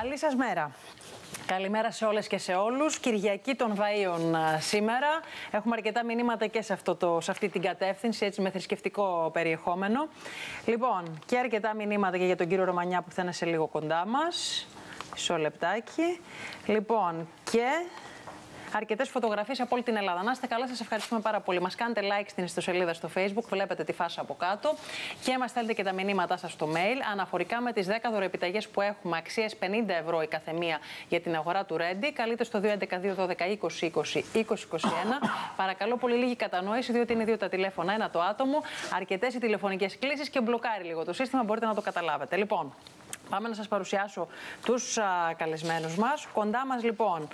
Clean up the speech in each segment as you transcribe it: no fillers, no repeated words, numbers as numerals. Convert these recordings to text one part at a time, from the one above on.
Καλή σας μέρα. Καλημέρα σε όλες και σε όλους. Κυριακή των Βαΐων σήμερα. Έχουμε αρκετά μηνύματα και σε αυτή την κατεύθυνση, έτσι με θρησκευτικό περιεχόμενο. Λοιπόν, και αρκετά μηνύματα και για τον κύριο Ρωμανιά που θα είναι σε λίγο κοντά μας. Μισό λεπτάκι. Λοιπόν, και αρκετές φωτογραφίες από όλη την Ελλάδα. Να είστε καλά, σας ευχαριστούμε πάρα πολύ. Μας κάνετε like στην ιστοσελίδα στο Facebook, βλέπετε τη φάση από κάτω και μας στέλνετε και τα μηνύματά σας στο mail αναφορικά με τις 10 δωροεπιταγές που έχουμε αξίες 50 ευρώ η καθεμία για την αγορά του Ready. Καλείτε στο 211-212-20-20-2021. Παρακαλώ πολύ λίγη κατανόηση, διότι είναι δύο τα τηλέφωνα, ένα το άτομο, αρκετές οι τηλεφωνικές κλήσεις και μπλοκάρει λίγο το σύστημα, μπορείτε να το καταλάβετε. Λοιπόν, πάμε να σας παρουσιάσω τους καλεσμένους μας. Κοντά μας λοιπόν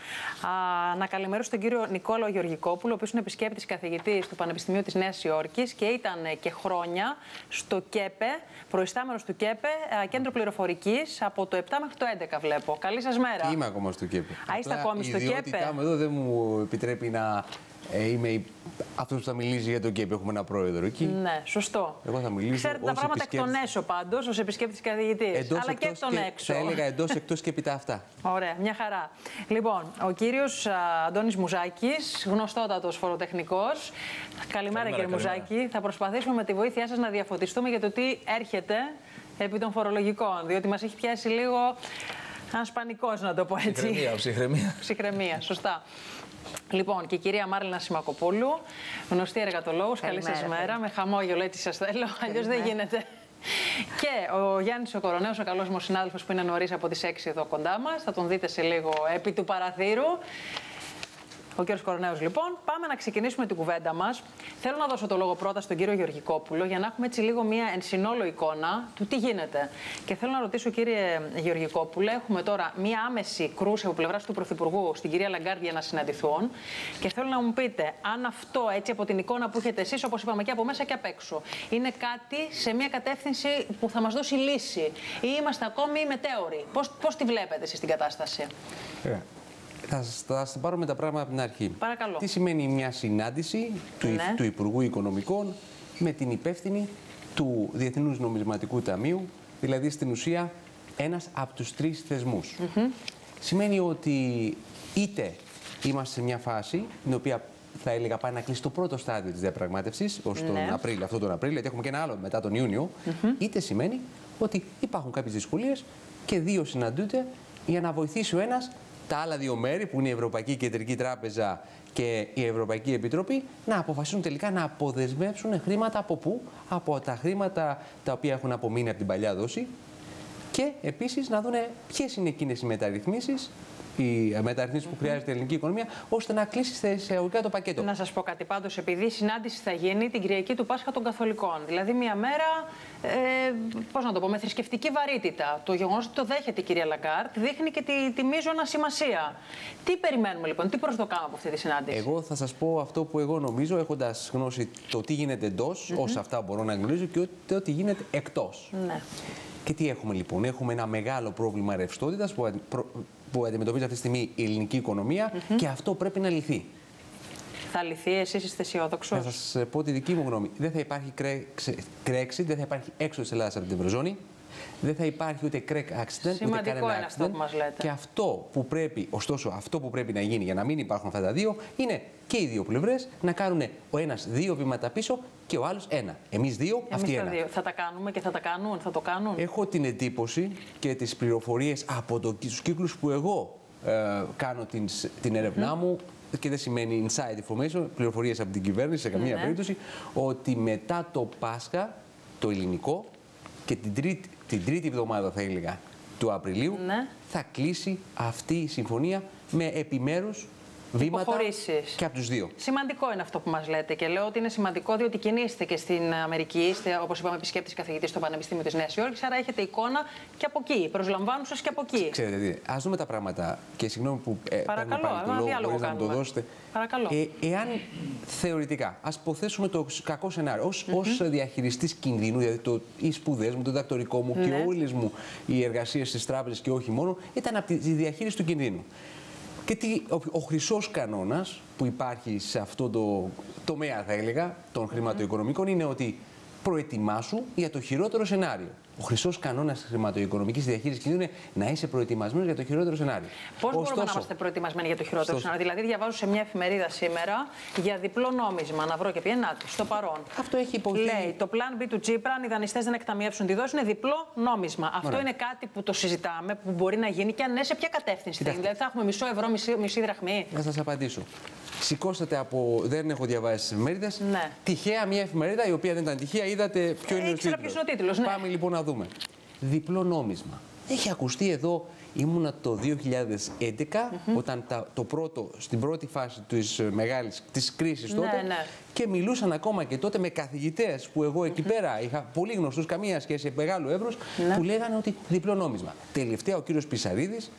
να καλημερώσω τον κύριο Νικόλαο Γεωργικόπουλο, ο οποίος είναι επισκέπτης καθηγητής του Πανεπιστημίου της Νέας Υόρκης και ήταν και χρόνια στο ΚΕΠΕ, προϊστάμενος του ΚΕΠΕ, κέντρο πληροφορικής από το 7 μέχρι το 11 βλέπω. Καλή σας μέρα. Και είμαι ακόμα στο ΚΕΠΕ. Είστε ακόμη στο ΚΕΠΕ. Η ιδιότητά μου εδώ δεν μου επιτρέπει να είμαι αυτός που θα μιλήσει για το ΚΕΠΕ. Έχουμε ένα πρόεδρο εκεί. Ναι, σωστό. Εγώ θα μιλήσω. Ξέρετε τα πράγματα εκ των έσω πάντως, ως επισκέπτης καθηγητής. Αλλά και εκ των έξω. Θα έλεγα εντός, εκτός και επί τα αυτά. Ωραία, μια χαρά. Λοιπόν, ο κύριος Αντώνης Μουζάκης, γνωστότατος φοροτεχνικός. Καλημέρα κύριε Μουζάκη. Θα προσπαθήσουμε με τη βοήθειά σας να διαφωτιστούμε για το τι έρχεται επί των φορολογικών. Διότι μας έχει πιάσει λίγο ένας πανικός, να το πω έτσι. Ψυχραιμία, σωστά. Λοιπόν, και η κυρία Μάρλινα Σιμακοπούλου, γνωστή εργατολόγος. Καλή σας μέρα. Με χαμόγελο, έτσι σας θέλω. Αλλιώς δεν γίνεται. Και ο Γιάννης ο Κοροναίος, ο καλός μου συνάδελφος που είναι νωρίς από τις 6 εδώ κοντά μας. Θα τον δείτε σε λίγο επί του παραθύρου. Ο κύριος Κοροναίος, λοιπόν. Πάμε να ξεκινήσουμε την κουβέντα μας. Θέλω να δώσω το λόγο πρώτα στον κύριο Γεωργικόπουλο για να έχουμε έτσι λίγο μια ενσυνόλο εικόνα του τι γίνεται. Και θέλω να ρωτήσω, κύριε Γεωργικόπουλε, έχουμε τώρα μια άμεση κρούση από πλευράς του Πρωθυπουργού στην κυρία Λαγκάρντ για να συναντηθούν. Και θέλω να μου πείτε αν αυτό, έτσι από την εικόνα που έχετε εσείς, όπως είπαμε και από μέσα και απ' έξω, είναι κάτι σε μια κατεύθυνση που θα μας δώσει λύση, ή είμαστε ακόμη μετέωροι. Πώς τη βλέπετε εσείς την κατάσταση? Θα σας πάρουμε τα πράγματα από την αρχή. Παρακαλώ. Τι σημαίνει μια συνάντηση του Υπουργού Οικονομικών με την υπεύθυνη του Διεθνούς Νομισματικού Ταμείου, δηλαδή στην ουσία ένας από τους τρεις θεσμούς. Σημαίνει ότι είτε είμαστε σε μια φάση την οποία θα έλεγα πάει να κλείσει το πρώτο στάδιο της διαπραγμάτευσης ως τον Απρίλιο, αυτόν τον Απρίλιο, γιατί έχουμε και ένα άλλο μετά τον Ιούνιο, είτε σημαίνει ότι υπάρχουν κάποιες δυσκολίες και δύο συναντούνται για να βοηθήσει ο ένας τα άλλα δύο μέρη, που είναι η Ευρωπαϊκή Κεντρική Τράπεζα και η Ευρωπαϊκή Επιτροπή, να αποφασίσουν τελικά να αποδεσμεύσουν χρήματα από πού? Από τα χρήματα τα οποία έχουν απομείνει από την παλιά δόση και επίσης να δουν ποιες είναι εκείνες οι μεταρρυθμίσεις που χρειάζεται η ελληνική οικονομία, ώστε να κλείσει στα εισαγωγικά το πακέτο. Να σας πω κάτι πάντως, επειδή η συνάντηση θα γίνει την Κυριακή του Πάσχα των Καθολικών. Δηλαδή, μια μέρα, πώς να το πω, με θρησκευτική βαρύτητα. Το γεγονός ότι το δέχεται η κυρία Λαγκάρντ δείχνει και τη μείζωνα σημασία. Τι περιμένουμε λοιπόν, τι προσδοκάμε από αυτή τη συνάντηση? Εγώ θα σας πω αυτό που εγώ νομίζω, έχοντας γνώση το τι γίνεται εντός, όσα αυτά μπορώ να γνωρίζω, και ό,τι γίνεται εκτός. Και τι έχουμε λοιπόν? Έχουμε ένα μεγάλο πρόβλημα ρευστότητας που αντιμετωπίζει αυτή τη στιγμή η ελληνική οικονομία και αυτό πρέπει να λυθεί. Θα λυθεί, εσείς είστε αισιόδοξος? Θα σας πω τη δική μου γνώμη. Δεν θα υπάρχει Brexit, δεν θα υπάρχει έξω της Ελλάδας από την Ευρωζώνη, δεν θα υπάρχει ούτε crack accident, σημαντικό ούτε κανένα είναι accident. αυτό που μας λέτε. Και αυτό που πρέπει να γίνει για να μην υπάρχουν αυτά τα δύο είναι και οι δύο πλευρές να κάνουν ο ένας δύο βήματα πίσω και ο άλλος ένα. Εμείς δύο, αυτοί ένα. Θα τα κάνουμε και θα το κάνουν. Έχω την εντύπωση και τις πληροφορίες από τους κύκλους που εγώ κάνω την έρευνά μου, και δεν σημαίνει inside information, πληροφορίες από την κυβέρνηση σε καμία περίπτωση, ότι μετά το Πάσχα, το ελληνικό, και την τρίτη εβδομάδα θα έλεγα του Απριλίου, θα κλείσει αυτή η συμφωνία με επιμέρους βήματα και από τους δύο. Σημαντικό είναι αυτό που μας λέτε και λέω ότι είναι σημαντικό διότι κινείστε και στην Αμερική, είστε όπως είπαμε επισκέπτης καθηγητής στο Πανεπιστήμιο της Νέας Υόρκης, άρα έχετε εικόνα και από εκεί, προσλαμβάνουν σας και από εκεί. Ξέρετε τι, ας δούμε τα πράγματα και συγγνώμη που παρακαλώ, μπορείτε να μου το δώσετε. Παρακαλώ. Εάν θεωρητικά, ας υποθέσουμε το κακό σενάριο, ως διαχειριστής κινδύνου, δηλαδή οι σπουδές μου, το διδακτορικό μου και όλες μου οι εργασίες στις τράπεζες και όχι μόνο, ήταν από τη διαχείριση του κινδύνου. Και ο χρυσός κανόνας που υπάρχει σε αυτό το τομέα, θα έλεγα, των χρηματοοικονομικών, είναι ότι προετοιμάσου για το χειρότερο σενάριο. Ο χρυσός κανόνας της χρηματοοικονομικής διαχείρισης κινδύνου είναι να είσαι προετοιμασμένος για το χειρότερο σενάριο. Πώς μπορούμε να είμαστε προετοιμασμένοι για το χειρότερο σενάριο? Δηλαδή, διαβάζω σε μια εφημερίδα σήμερα για διπλό νόμισμα. Να βρω και ποια είναι στο παρόν. Αυτό έχει υποθεί. Λέει το Plan B του Τσίπρα, αν οι δανειστές δεν εκταμιεύσουν τη δόση, είναι διπλό νόμισμα. Αυτό είναι κάτι που το συζητάμε, που μπορεί να γίνει και αν ναι, σε ποια κατεύθυνση. Δηλαδή, θα έχουμε μισό ευρώ, μισή δραχμή. Να σας απαντήσω. Σηκώσατε από. Δεν έχω διαβάσει τις εφημερίδες. Ναι. Τυχαία μια εφημερίδα, η οποία δεν ήταν τυχαία, είδατε ποιο είναι ο τίτλος. Ναι. Πάμε λοιπόν να δούμε. Διπλό νόμισμα. Έχει ακουστεί εδώ, ήμουνα το 2011, όταν στην πρώτη φάση της κρίσης τότε, ναι. και μιλούσαν ακόμα και τότε με καθηγητές που εγώ εκεί πέρα είχα πολύ γνωστούς, καμία σχέση, μεγάλο εύρος, που λέγανε ότι διπλό νόμισμα. Τελευταία ο κύριος Πισαρίδης,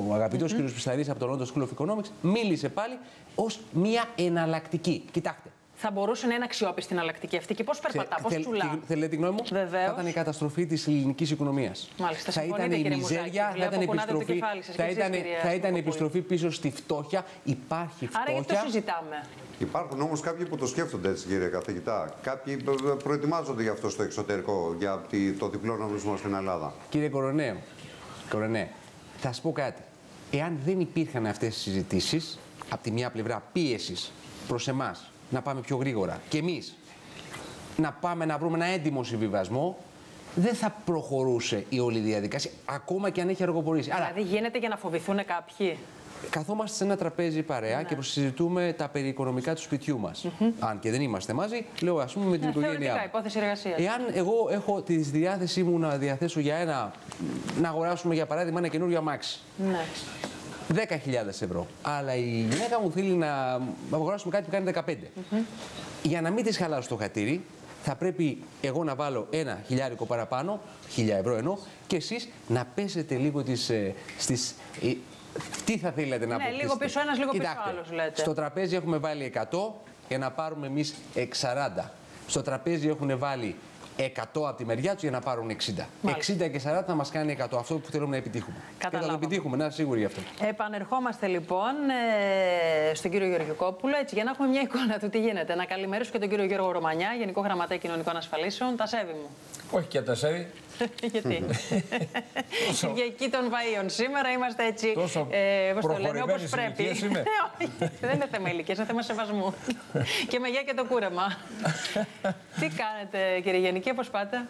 ο αγαπητός κύριος Πισαρίδης από το London School of Economics, μίλησε πάλι ως μια εναλλακτική. Κοιτάξτε. Θα μπορούσε να είναι αξιόπιστη εναλλακτική αυτή και πώς περπατά, πώς τσουλά. Θέλετε τη γνώμη μου? Βεβαίως. Θα ήταν η καταστροφή της ελληνικής οικονομίας. Μάλιστα, θα ήταν η μιζέρια, θα ήταν η επιστροφή πίσω στη φτώχεια. Υπάρχει φτώχεια. Άρα γιατί το συζητάμε? Υπάρχουν όμως κάποιοι που το σκέφτονται έτσι, κύριε καθηγητά. Κάποιοι προετοιμάζονται γι' αυτό στο εξωτερικό, για το διπλό νόμισμα στην Ελλάδα. Κύριε Κορονέ, θα σας πω κάτι. Εάν δεν υπήρχαν αυτές τις συζητήσεις, από τη μια πλευρά πίεσης προς εμάς, να πάμε πιο γρήγορα και εμείς να πάμε να βρούμε ένα έντιμο συμβιβασμό, δεν θα προχωρούσε η όλη διαδικασία, ακόμα και αν έχει αργοπορήσει. Δηλαδή γίνεται για να φοβηθούν κάποιοι. Καθόμαστε σε ένα τραπέζι παρέα και συζητούμε τα περί οικονομικά του σπιτιού μας. Αν και δεν είμαστε μαζί, λέω ας πούμε με την οικογένειά μου. Υπόθεση εργασίας. Εάν εγώ έχω τη διάθεσή μου να διαθέσω για να αγοράσουμε για παράδειγμα ένα καινούριο αμάξι. Ναι. 10.000 ευρώ. Αλλά η γυναίκα μου θέλει να αγοράσουμε κάτι που κάνει 15. Για να μην της χαλάσω το χατήρι, θα πρέπει εγώ να βάλω ένα χιλιάρικο παραπάνω, 1.000 ευρώ εννοώ, και εσείς να πέσετε λίγο στις. Τι θα θέλετε να αποκτήσετε? Ναι, λίγο πίσω ένας, λίγο πίσω άλλος, λέτε. Στο τραπέζι έχουμε βάλει 100 για να πάρουμε εμείς 60. Στο τραπέζι έχουν βάλει 100 από τη μεριά τους για να πάρουν 60. Μάλιστα. 60 και 40 θα μας κάνει 100. Αυτό που θέλουμε να επιτύχουμε. Και θα το επιτύχουμε, να είστε σίγουροι γι' αυτό. Επανερχόμαστε λοιπόν στον κύριο Γεωργικόπουλο, έτσι, για να έχουμε μια εικόνα του τι γίνεται. Να καλημερίσω και τον κύριο Γιώργο Ρωμανιά, Γενικό Γραμματέα Κοινωνικών Ασφαλίσεων. Τα σέβη μου. Όχι και τα σέβη. Γιατί? Κυριακή των Βαΐων. Σήμερα είμαστε έτσι. Όπως πρέπει. Δεν είναι θέμα ηλικίας, είναι θέμα σεβασμού. Και με γεια και το κούρεμα. Τι κάνετε, κύριε Γενική, πώς πάτε?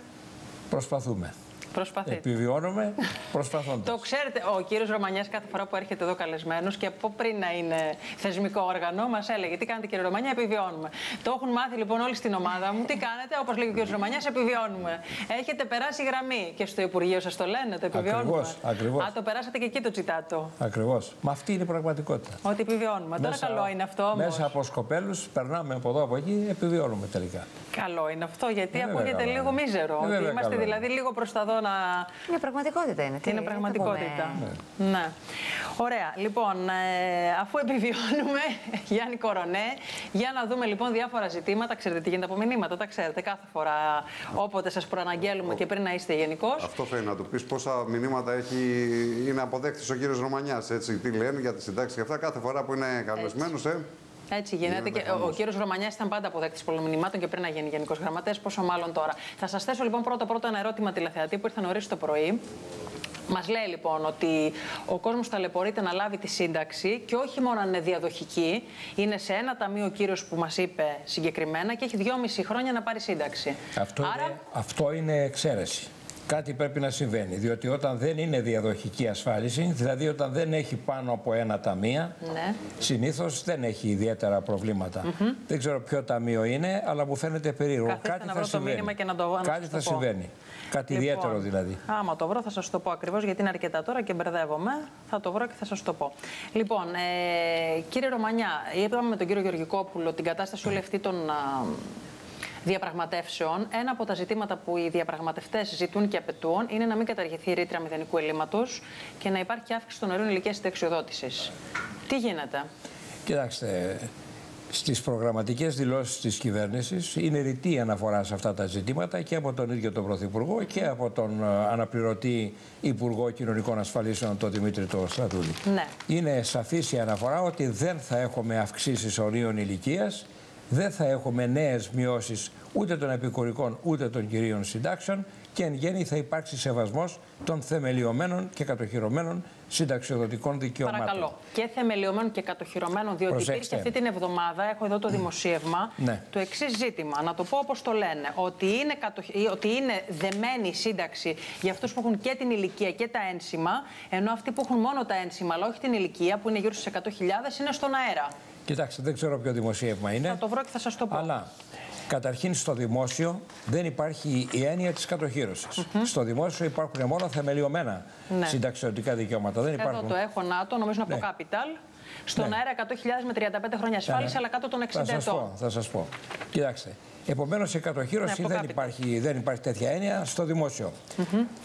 Προσπαθούμε. Προσπαθείτε. Επιβιώνουμε προσπαθώντας. Το ξέρετε, ο κύριος Ρωμανιάς κάθε φορά που έρχεται εδώ καλεσμένος και από πριν να είναι θεσμικό όργανο, μας έλεγε: τι κάνετε, κύριε Ρωμανιά? Επιβιώνουμε. Το έχουν μάθει λοιπόν όλοι στην ομάδα μου. Τι κάνετε? Όπως λέει ο κύριος Ρωμανιάς, επιβιώνουμε. Έχετε περάσει γραμμή και στο Υπουργείο σας το λένε, το επιβιώνουμε. Ακριβώς. Α, το περάσατε και εκεί το τσιτάτο. Ακριβώς. Μα αυτή είναι η πραγματικότητα. Ότι επιβιώνουμε. Τώρα καλό είναι αυτό όμως. Μέσα από σκοπέλους περνάμε από εδώ από εκεί, επιβιώνουμε τελικά. Καλό είναι αυτό, γιατί ακούγεται λίγο μίζερο. Ότι είμαστε δηλαδή λίγο προς τα δω. Είναι πραγματικότητα είναι. Είναι πραγματικότητα. Ναι. Ωραία. Λοιπόν, αφού επιβιώνουμε, Γιάννη Κορονέ, για να δούμε λοιπόν διάφορα ζητήματα. Ξέρετε τι γίνεται από μηνύματα, τα ξέρετε κάθε φορά όποτε σας προαναγγέλουμε και πριν να είστε γενικός. Αυτό θέλει να του πεις πόσα μηνύματα είναι αποδέκτης ο κύριος Ρωμανιάς. Έτσι, τι λένε για τη συντάξη και αυτά κάθε φορά που είναι καλεσμένος. Έτσι γίνεται. Και ο κύριος Ρωμανιάς ήταν πάντα αποδέκτης πολλών μηνυμάτων και πριν να γίνει Γενικός Γραμματέας, πόσο μάλλον τώρα. Θα σας θέσω λοιπόν πρώτα ένα ερώτημα τηλεθεατή που ήρθε νωρίς το πρωί. Μας λέει λοιπόν ότι ο κόσμος ταλαιπωρείται να λάβει τη σύνταξη και όχι μόνο αν είναι διαδοχική. Είναι σε ένα ταμείο ο κύριος που μας είπε συγκεκριμένα και έχει 2,5 χρόνια να πάρει σύνταξη. Αυτό είναι εξαίρεση. Κάτι πρέπει να συμβαίνει, διότι όταν δεν είναι διαδοχική ασφάλιση, δηλαδή όταν δεν έχει πάνω από ένα ταμείο, συνήθως δεν έχει ιδιαίτερα προβλήματα. Δεν ξέρω ποιο ταμείο είναι, αλλά μου φαίνεται περίεργο. Κάτι θα συμβαίνει. Κάτι θα συμβαίνει. Κάτι ιδιαίτερο δηλαδή. Άμα το βρω θα σας το πω ακριβώς, γιατί είναι αρκετά τώρα και μπερδεύομαι. Θα το βρω και θα σας το πω. Λοιπόν, κύριε Ρωμανιά, είπαμε με τον κύριο Γεωργικόπουλο την κατάσταση όλη αυτή των διαπραγματεύσεων. Ένα από τα ζητήματα που οι διαπραγματευτές ζητούν και απαιτούν είναι να μην καταργηθεί η ρήτρα μηδενικού ελλείμματος και να υπάρχει αύξηση των ορίων ηλικίας συνταξιοδότησης. Τι γίνεται? Κοιτάξτε, στις προγραμματικές δηλώσεις της κυβέρνησης είναι ρητή η αναφορά σε αυτά τα ζητήματα και από τον ίδιο τον Πρωθυπουργό και από τον αναπληρωτή Υπουργό Κοινωνικών Ασφαλίσεων, τον Δημήτρη τον Στρατούλη. Ναι. Είναι σαφής η αναφορά ότι δεν θα έχουμε αυξήσεις ορίων ηλικίας, δεν θα έχουμε νέες μειώσεις ούτε των επικουρικών ούτε των κυρίων συντάξεων και εν γέννη θα υπάρξει σεβασμός των θεμελιωμένων και κατοχυρωμένων συνταξιοδοτικών δικαιωμάτων. Παρακαλώ. Και θεμελιωμένων και κατοχυρωμένων, διότι υπήρχε αυτή την εβδομάδα, έχω εδώ το δημοσίευμα, το εξής ζήτημα. Να το πω όπως το λένε. Ότι είναι δεμένη η σύνταξη για αυτούς που έχουν και την ηλικία και τα ένσημα, ενώ αυτοί που έχουν μόνο τα ένσημα, αλλά όχι την ηλικία, που είναι γύρω στις 100.000, είναι στον αέρα. Κοιτάξτε, δεν ξέρω ποιο δημοσίευμα είναι. Θα το βρω και θα σας το πω. Αλλά καταρχήν στο δημόσιο δεν υπάρχει η έννοια της κατοχύρωσης. Στο δημόσιο υπάρχουν μόνο θεμελιωμένα συνταξιωτικά δικαιώματα. Δεν υπάρχουν. Εδώ το έχω, νομίζω είναι από το Capital. Στον αέρα 100.000 με 35 χρόνια ασφάλιση, αλλά κάτω των 60 ετών. Θα σας πω. Κοιτάξτε. Επομένως, η κατοχύρωση δεν υπάρχει τέτοια έννοια στο δημόσιο.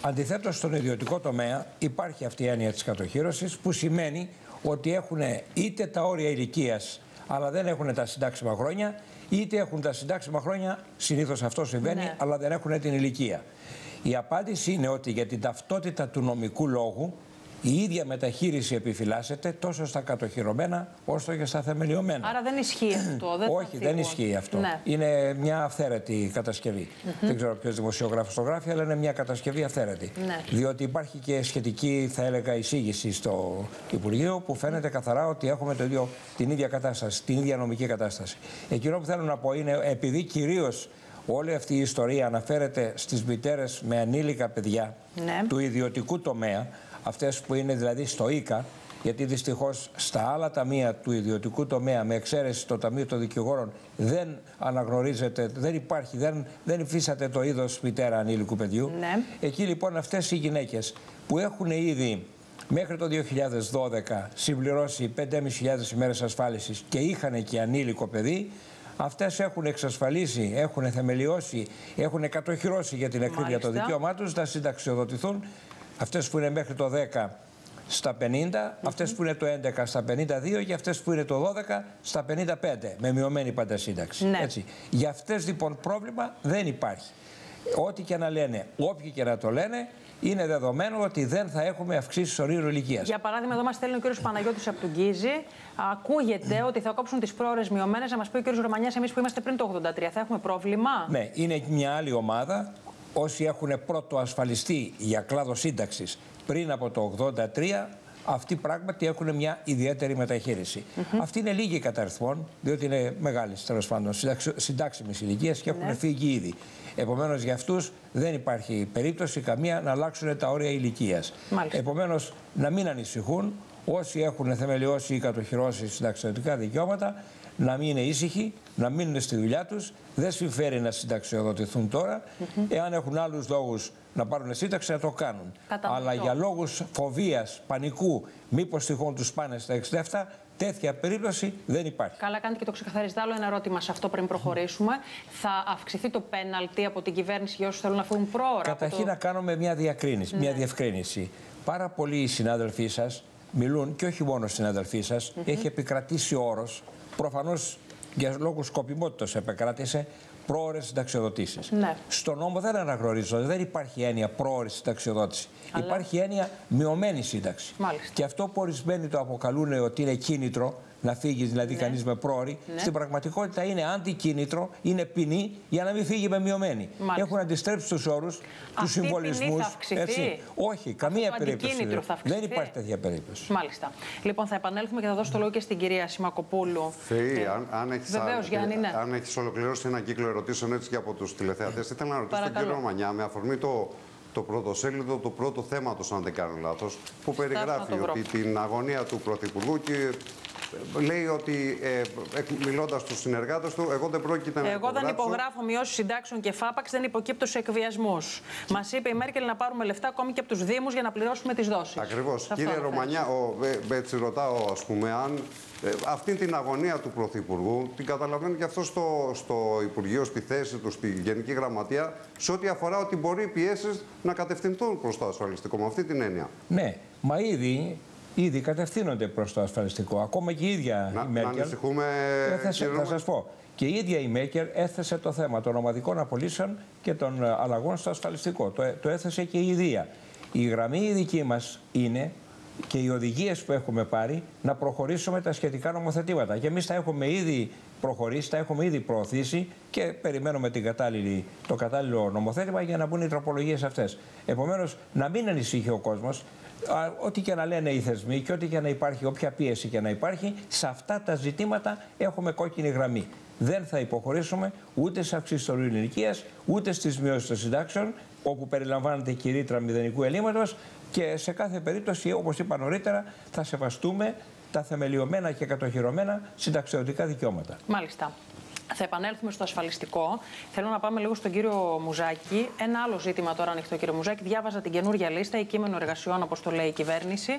Αντιθέτως, στον ιδιωτικό τομέα υπάρχει αυτή η έννοια της κατοχύρωσης, που σημαίνει ότι έχουν είτε τα όρια ηλικίας, αλλά δεν έχουν τα συντάξιμα χρόνια, είτε έχουν τα συντάξιμα χρόνια, συνήθως αυτό συμβαίνει, αλλά δεν έχουν την ηλικία. Η απάντηση είναι ότι για την ταυτότητα του νομικού λόγου η ίδια μεταχείριση επιφυλάσσεται τόσο στα κατοχυρωμένα όσο και στα θεμελιωμένα. Άρα δεν ισχύει αυτό. Όχι, δεν ισχύει αυτό. Είναι μια αυθαίρετη κατασκευή. Δεν ξέρω ποιος δημοσιογράφος το γράφει, αλλά είναι μια κατασκευή αυθαίρετη. Διότι υπάρχει και σχετική, θα έλεγα, εισήγηση στο Υπουργείο που φαίνεται καθαρά ότι έχουμε την ίδια κατάσταση, την ίδια νομική κατάσταση. Εκείνο που θέλω να πω είναι, επειδή κυρίως όλη αυτή η ιστορία αναφέρεται στις μητέρες με ανήλικα παιδιά του ιδιωτικού τομέα, αυτές που είναι δηλαδή στο ΙΚΑ, γιατί δυστυχώς στα άλλα ταμεία του ιδιωτικού τομέα, με εξαίρεση το Ταμείο των Δικηγόρων, δεν αναγνωρίζεται, δεν υπάρχει, δεν υφίσταται το είδος μητέρα ανήλικου παιδιού. Εκεί λοιπόν αυτές οι γυναίκες που έχουν ήδη μέχρι το 2012 συμπληρώσει 5.500 ημέρες ασφάλισης και είχαν και ανήλικο παιδί, αυτές έχουν εξασφαλίσει, έχουν θεμελιώσει, έχουν κατοχυρώσει για την ακρίβεια το δικαίωμά τους να συνταξιοδοτηθούν. Αυτές που είναι μέχρι το 10 στα 50, αυτές που είναι το 11 στα 52 και αυτές που είναι το 12 στα 55, με μειωμένη πάντα σύνταξη. Έτσι. Για αυτές λοιπόν πρόβλημα δεν υπάρχει. Ό,τι και να λένε, όποιοι και να το λένε, είναι δεδομένο ότι δεν θα έχουμε αυξήσεις ορίου ηλικίας. Για παράδειγμα, εδώ μας στέλνει ο κ. Παναγιώτης από τον Γκίζη. Ακούγεται ότι θα κόψουν τις πρόορες μειωμένες. Να μας πει ο κ. Ρωμανιάς, εμείς που είμαστε πριν το 83, θα έχουμε πρόβλημα? Ναι, είναι μια άλλη ομάδα. Όσοι έχουν πρώτο ασφαλιστεί για κλάδο σύνταξης πριν από το 83, αυτοί πράγματι έχουν μια ιδιαίτερη μεταχείριση. Αυτοί είναι λίγοι κατά αριθμών, διότι είναι μεγάλες τέλος πάντων συντάξιμες ηλικίες και έχουν φύγει ήδη. Επομένως, για αυτούς δεν υπάρχει περίπτωση καμία να αλλάξουν τα όρια ηλικίας. Επομένως, να μην ανησυχούν όσοι έχουν θεμελιώσει ή κατοχυρώσει συνταξιωτικά δικαιώματα, να μην είναι ήσυχοι, να μείνουν στη δουλειά τους. Δεν συμφέρει να συνταξιοδοτηθούν τώρα. Εάν έχουν άλλους λόγους να πάρουν σύνταξη, να το κάνουν. Αλλά για λόγους φοβίας, πανικού, μήπως τυχόν τους πάνε στα 67, τέτοια περίπτωση δεν υπάρχει. Καλά κάνετε και το ξεκαθαρίζετε. Άλλο ένα ερώτημα σε αυτό πριν προχωρήσουμε. Θα αυξηθεί το πέναλτι από την κυβέρνηση για όσους θέλουν να φύγουν πρόωρα? Καταρχήν να κάνουμε μια μια διευκρίνηση. Πάρα πολλοί συνάδελφοί σας μιλούν, και όχι μόνο συνάδελφοί σας, έχει επικρατήσει όρος, προφανώς για λόγους σκοπιμότητας επεκράτησε, πρόωρες συνταξιοδοτήσεις. Στον νόμο δεν αναγνωρίζονται, δεν υπάρχει έννοια πρόωρη συνταξιοδότηση. Υπάρχει έννοια μειωμένη σύνταξη. Και αυτό που ορισμένοι το αποκαλούν ότι είναι κίνητρο να φύγει δηλαδή κανείς με πρόωρη, στην πραγματικότητα είναι αντικίνητρο, είναι ποινή για να μην φύγει με μειωμένη. Έχουν αντιστρέψει τους όρους, τους συμβολισμούς. Όχι, καμία περίπτωση. Δεν υπάρχει τέτοια περίπτωση. Μάλιστα. Λοιπόν, θα επανέλθουμε και θα δώσω το λόγο και στην κυρία Σιμακοπούλου. Θεή, αν έχεις ολοκληρώσει ένα κύκλο ερωτήσεων έτσι και από τους τηλεθεατές, ήθελα να ρωτήσω τον κύριο Ρωμανιά με αφορμή το πρωτοσέλιδο του πρώτου θέματος, αν δεν κάνω λάθος, που περιγράφει ότι την αγωνία του Πρωθυπουργού και λέει ότι μιλώντας στους συνεργάτες του, εγώ δεν πρόκειται να υπογράψω. Εγώ δεν υπογράφω μειώσεις συντάξεων και φάπαξ, δεν υποκύπτω σε εκβιασμούς. Μας είπε η Μέρκελ να πάρουμε λεφτά ακόμη και από τους Δήμους για να πληρώσουμε τις δόσεις. Ακριβώς. Κύριε Ρωμανιά, έτσι ρωτάω, ας πούμε, αν αυτή την αγωνία του Πρωθυπουργού την καταλαβαίνει και αυτό στο Υπουργείο, στη θέση του, στη Γενική Γραμματεία, σε ό,τι αφορά ότι μπορεί οι πιέσεις να κατευθυνθούν προς το ασφαλιστικό, με αυτή την έννοια. Ναι, μα ήδη κατευθύνονται προς το ασφαλιστικό. Ακόμα και η ίδια η Μέρκελ. Να ανησυχούμε, θα σας πω. Και η ίδια η Μέρκελ έθεσε το θέμα των ομαδικών απολύσεων και των αλλαγών στο ασφαλιστικό. Το έθεσε και η ίδια. Η γραμμή η δική μας είναι και οι οδηγίες που έχουμε πάρει να προχωρήσουμε τα σχετικά νομοθετήματα. Και εμείς τα έχουμε ήδη προχωρήσει, τα έχουμε ήδη προωθήσει και περιμένουμε το κατάλληλο νομοθέτημα για να μπουν οι τροπολογίες αυτές. Επομένως, να μην ανησυχεί ο κόσμος. Ό,τι και να λένε οι θεσμοί και ό,τι και να υπάρχει, όποια πίεση και να υπάρχει, σε αυτά τα ζητήματα έχουμε κόκκινη γραμμή. Δεν θα υποχωρήσουμε ούτε σε αυξήσεις του ορίου ηλικίας, ούτε στις μειώσεις των συντάξεων, όπου περιλαμβάνεται και η ρήτρα μηδενικού ελλείμματος, και σε κάθε περίπτωση, όπως είπα νωρίτερα, θα σεβαστούμε τα θεμελιωμένα και κατοχυρωμένα συνταξιωτικά δικαιώματα. Μάλιστα. Θα επανέλθουμε στο ασφαλιστικό. Θέλω να πάμε λίγο στον κύριο Μουζάκη. Ένα άλλο ζήτημα τώρα ανοιχτό, κύριο Μουζάκη. Διάβαζα την καινούργια λίστα, η κείμενο εργασιών, όπως το λέει η κυβέρνηση,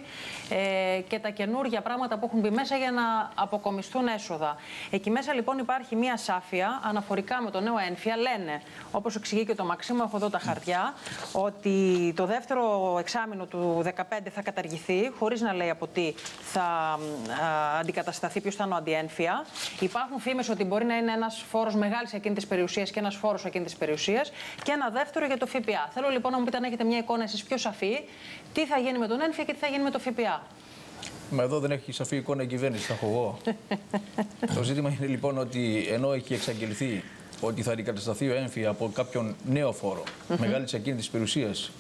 και τα καινούργια πράγματα που έχουν μπει μέσα για να αποκομιστούν έσοδα. Εκεί μέσα λοιπόν υπάρχει μία σάφια αναφορικά με το νέο ένφια. Λένε, όπως εξηγεί και το Μαξίμου, έχω εδώ τα χαρτιά, ότι το δεύτερο εξάμηνο του 2015 θα καταργηθεί, χωρίς να λέει από τι θα αντικατασταθεί, ποιος θα είναι ο αντιένφια. Υπάρχουν φήμες ότι μπορεί να είναι ένας φόρος μεγάλης ακίνητης περιουσίας και ένας φόρος ακίνητης περιουσίας, και ένα δεύτερο για το ΦΠΑ. Θέλω λοιπόν να μου πείτε, αν έχετε μια εικόνα εσείς πιο σαφή, τι θα γίνει με τον ένφια και τι θα γίνει με το ΦΠΑ. Μα εδώ δεν έχει σαφή εικόνα η κυβέρνηση, θα έχω εγώ. Το ζήτημα είναι λοιπόν ότι ενώ έχει εξαγγελθεί ότι θα αντικατασταθεί ο ένφια από κάποιον νέο φόρο μεγάλης ακίνητης περιουσίας,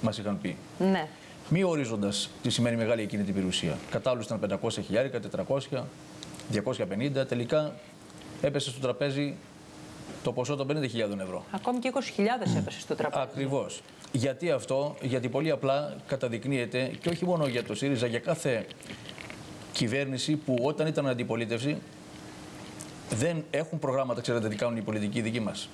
μας είχαν πει. Ναι. Μη ορίζοντας τι σημαίνει μεγάλη ακίνητη περιουσία. Κατάλληλος ήταν 500 χιλιάρικα, 400, 250, τελικά έπεσε στο τραπέζι το ποσό των 50.000 ευρώ. Ακόμη και 20.000 έπεσε στο τραπέζι. Ακριβώς. Γιατί αυτό? Γιατί πολύ απλά καταδεικνύεται, και όχι μόνο για το ΣΥΡΙΖΑ, για κάθε κυβέρνηση που όταν ήταν αντιπολίτευση δεν έχουν προγράμματα, ξέρετε τι κάνουν οι πολιτικοί δικοί μας.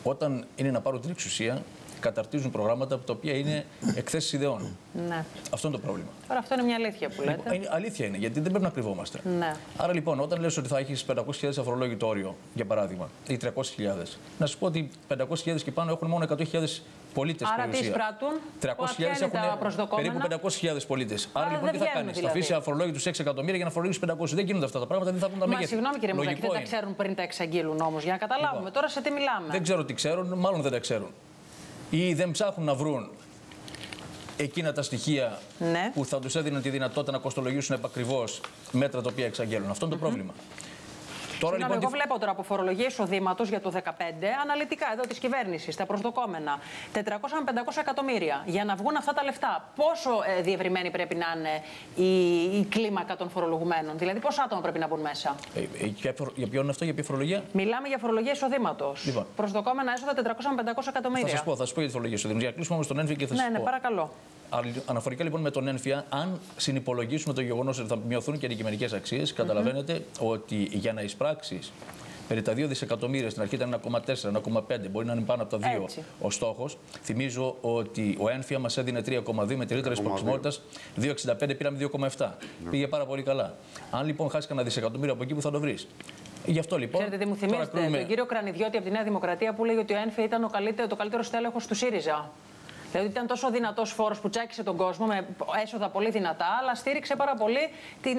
Όταν είναι να πάρουν την εξουσία, καταρτίζουν προγράμματα τα οποία είναι εκθέσεις ιδεών. Ναι. Αυτό είναι το πρόβλημα. Τώρα αυτό είναι μια αλήθεια που λέτε. Αλήθεια είναι, γιατί δεν πρέπει να κρυβόμαστε. Ναι. Άρα λοιπόν, όταν λες ότι θα έχεις 500.000 αφορολόγητο όριο, για παράδειγμα, ή 300.000, να σου πω ότι 500.000 και πάνω έχουν μόνο 100.000 πολίτες. Άρα τι εισπράττουν? 300.000 έχουν περίπου 500.000 πολίτες. Άρα λοιπόν τι θα κάνεις? Θα αφήσεις αφορολόγητους 6 εκατομμύρια για να φορολογήσεις 500. Δεν γίνονται αυτά τα πράγματα, δεν θα έχουν τα μεγέθη. Συγγνώμη κύριε Μουζάκη, δεν τα ξέρουν πριν τα εξαγγείλουν όμως, για να καταλάβουμε λοιπόν, τώρα σε τι μιλάμε. Δεν ξέρω τι ξέρουν, μάλλον δεν τα ξέρουν. Ή δεν ψάχνουν να βρουν εκείνα τα στοιχεία που θα τους έδιναν τη δυνατότητα να κοστολογήσουν επακριβώς μέτρα τα οποία εξαγγέλνουν. Αυτό είναι το πρόβλημα. Τώρα, λοιπόν, εγώ βλέπω τώρα από φορολογία εισοδήματος για το 2015, αναλυτικά εδώ της κυβέρνησης, τα προσδοκόμενα, 400 με 500 εκατομμύρια. Για να βγουν αυτά τα λεφτά, πόσο διευρυμένη πρέπει να είναι η κλίμακα των φορολογουμένων? Δηλαδή, πόσα άτομα πρέπει να μπουν μέσα? Για ποιο είναι αυτό, για ποια φορολογία? Μιλάμε για φορολογία εισοδήματος. Λοιπόν. Προσδοκόμενα έσοδα 400 με 500 εκατομμύρια. Θα σας πω για τη φορολογία εισοδήματος. Για να κλείσουμε όμως τον ένφια και θα σας πω. Ναι, παρακαλώ. Αναφορικά λοιπόν με τον ένφια, αν συνυπολογίσουμε το γεγονός ότι θα μειωθούν και οι αντικειμενικές αξίες, καταλαβαίνετε ότι για να εισπράξεις περί τα 2 δισεκατομμύρια, στην αρχή ήταν 1,4, 1,5, μπορεί να είναι πάνω από τα 2 ο στόχος. Θυμίζω ότι ο ένφια μας έδινε 3,2 με τη ρήτρα εισπραξιμότητας, 2,65 πήραμε 2,7. Πήγε πάρα πολύ καλά. Αν λοιπόν χάσει κανένα δισεκατομμύριο από εκεί, που θα το βρεις? Γι' αυτό λοιπόν. Ξέρετε τι μου θυμίζετε? Τον κύριο Κρανιδιώτη από τη Νέα Δημοκρατία που λέει ότι ο ένφια ήταν το καλύτερο στέλεχος του ΣΥΡΙΖΑ. Δηλαδή ήταν τόσο δυνατός φόρος που τσάκισε τον κόσμο με έσοδα πολύ δυνατά, αλλά στήριξε πάρα πολύ την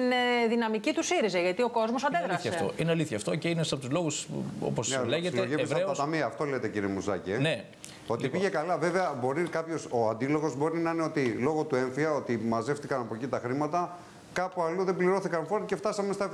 δυναμική του ΣΥΡΙΖΑ, γιατί ο κόσμος αντέδρασε. Είναι αλήθεια αυτό και είναι από τους λόγους, όπως λέγεται, ευρέως. Αυτό λέτε κύριε Μουζάκη. Ναι. Ότι λοιπόν πήγε καλά. Βέβαια, μπορεί κάποιος, ο αντίλογος μπορεί να είναι ότι λόγω του έμφυα, ότι μαζεύτηκαν από εκεί τα χρήματα, κάπου αλλού δεν πληρώθηκαν φόροι και φτάσαμε στα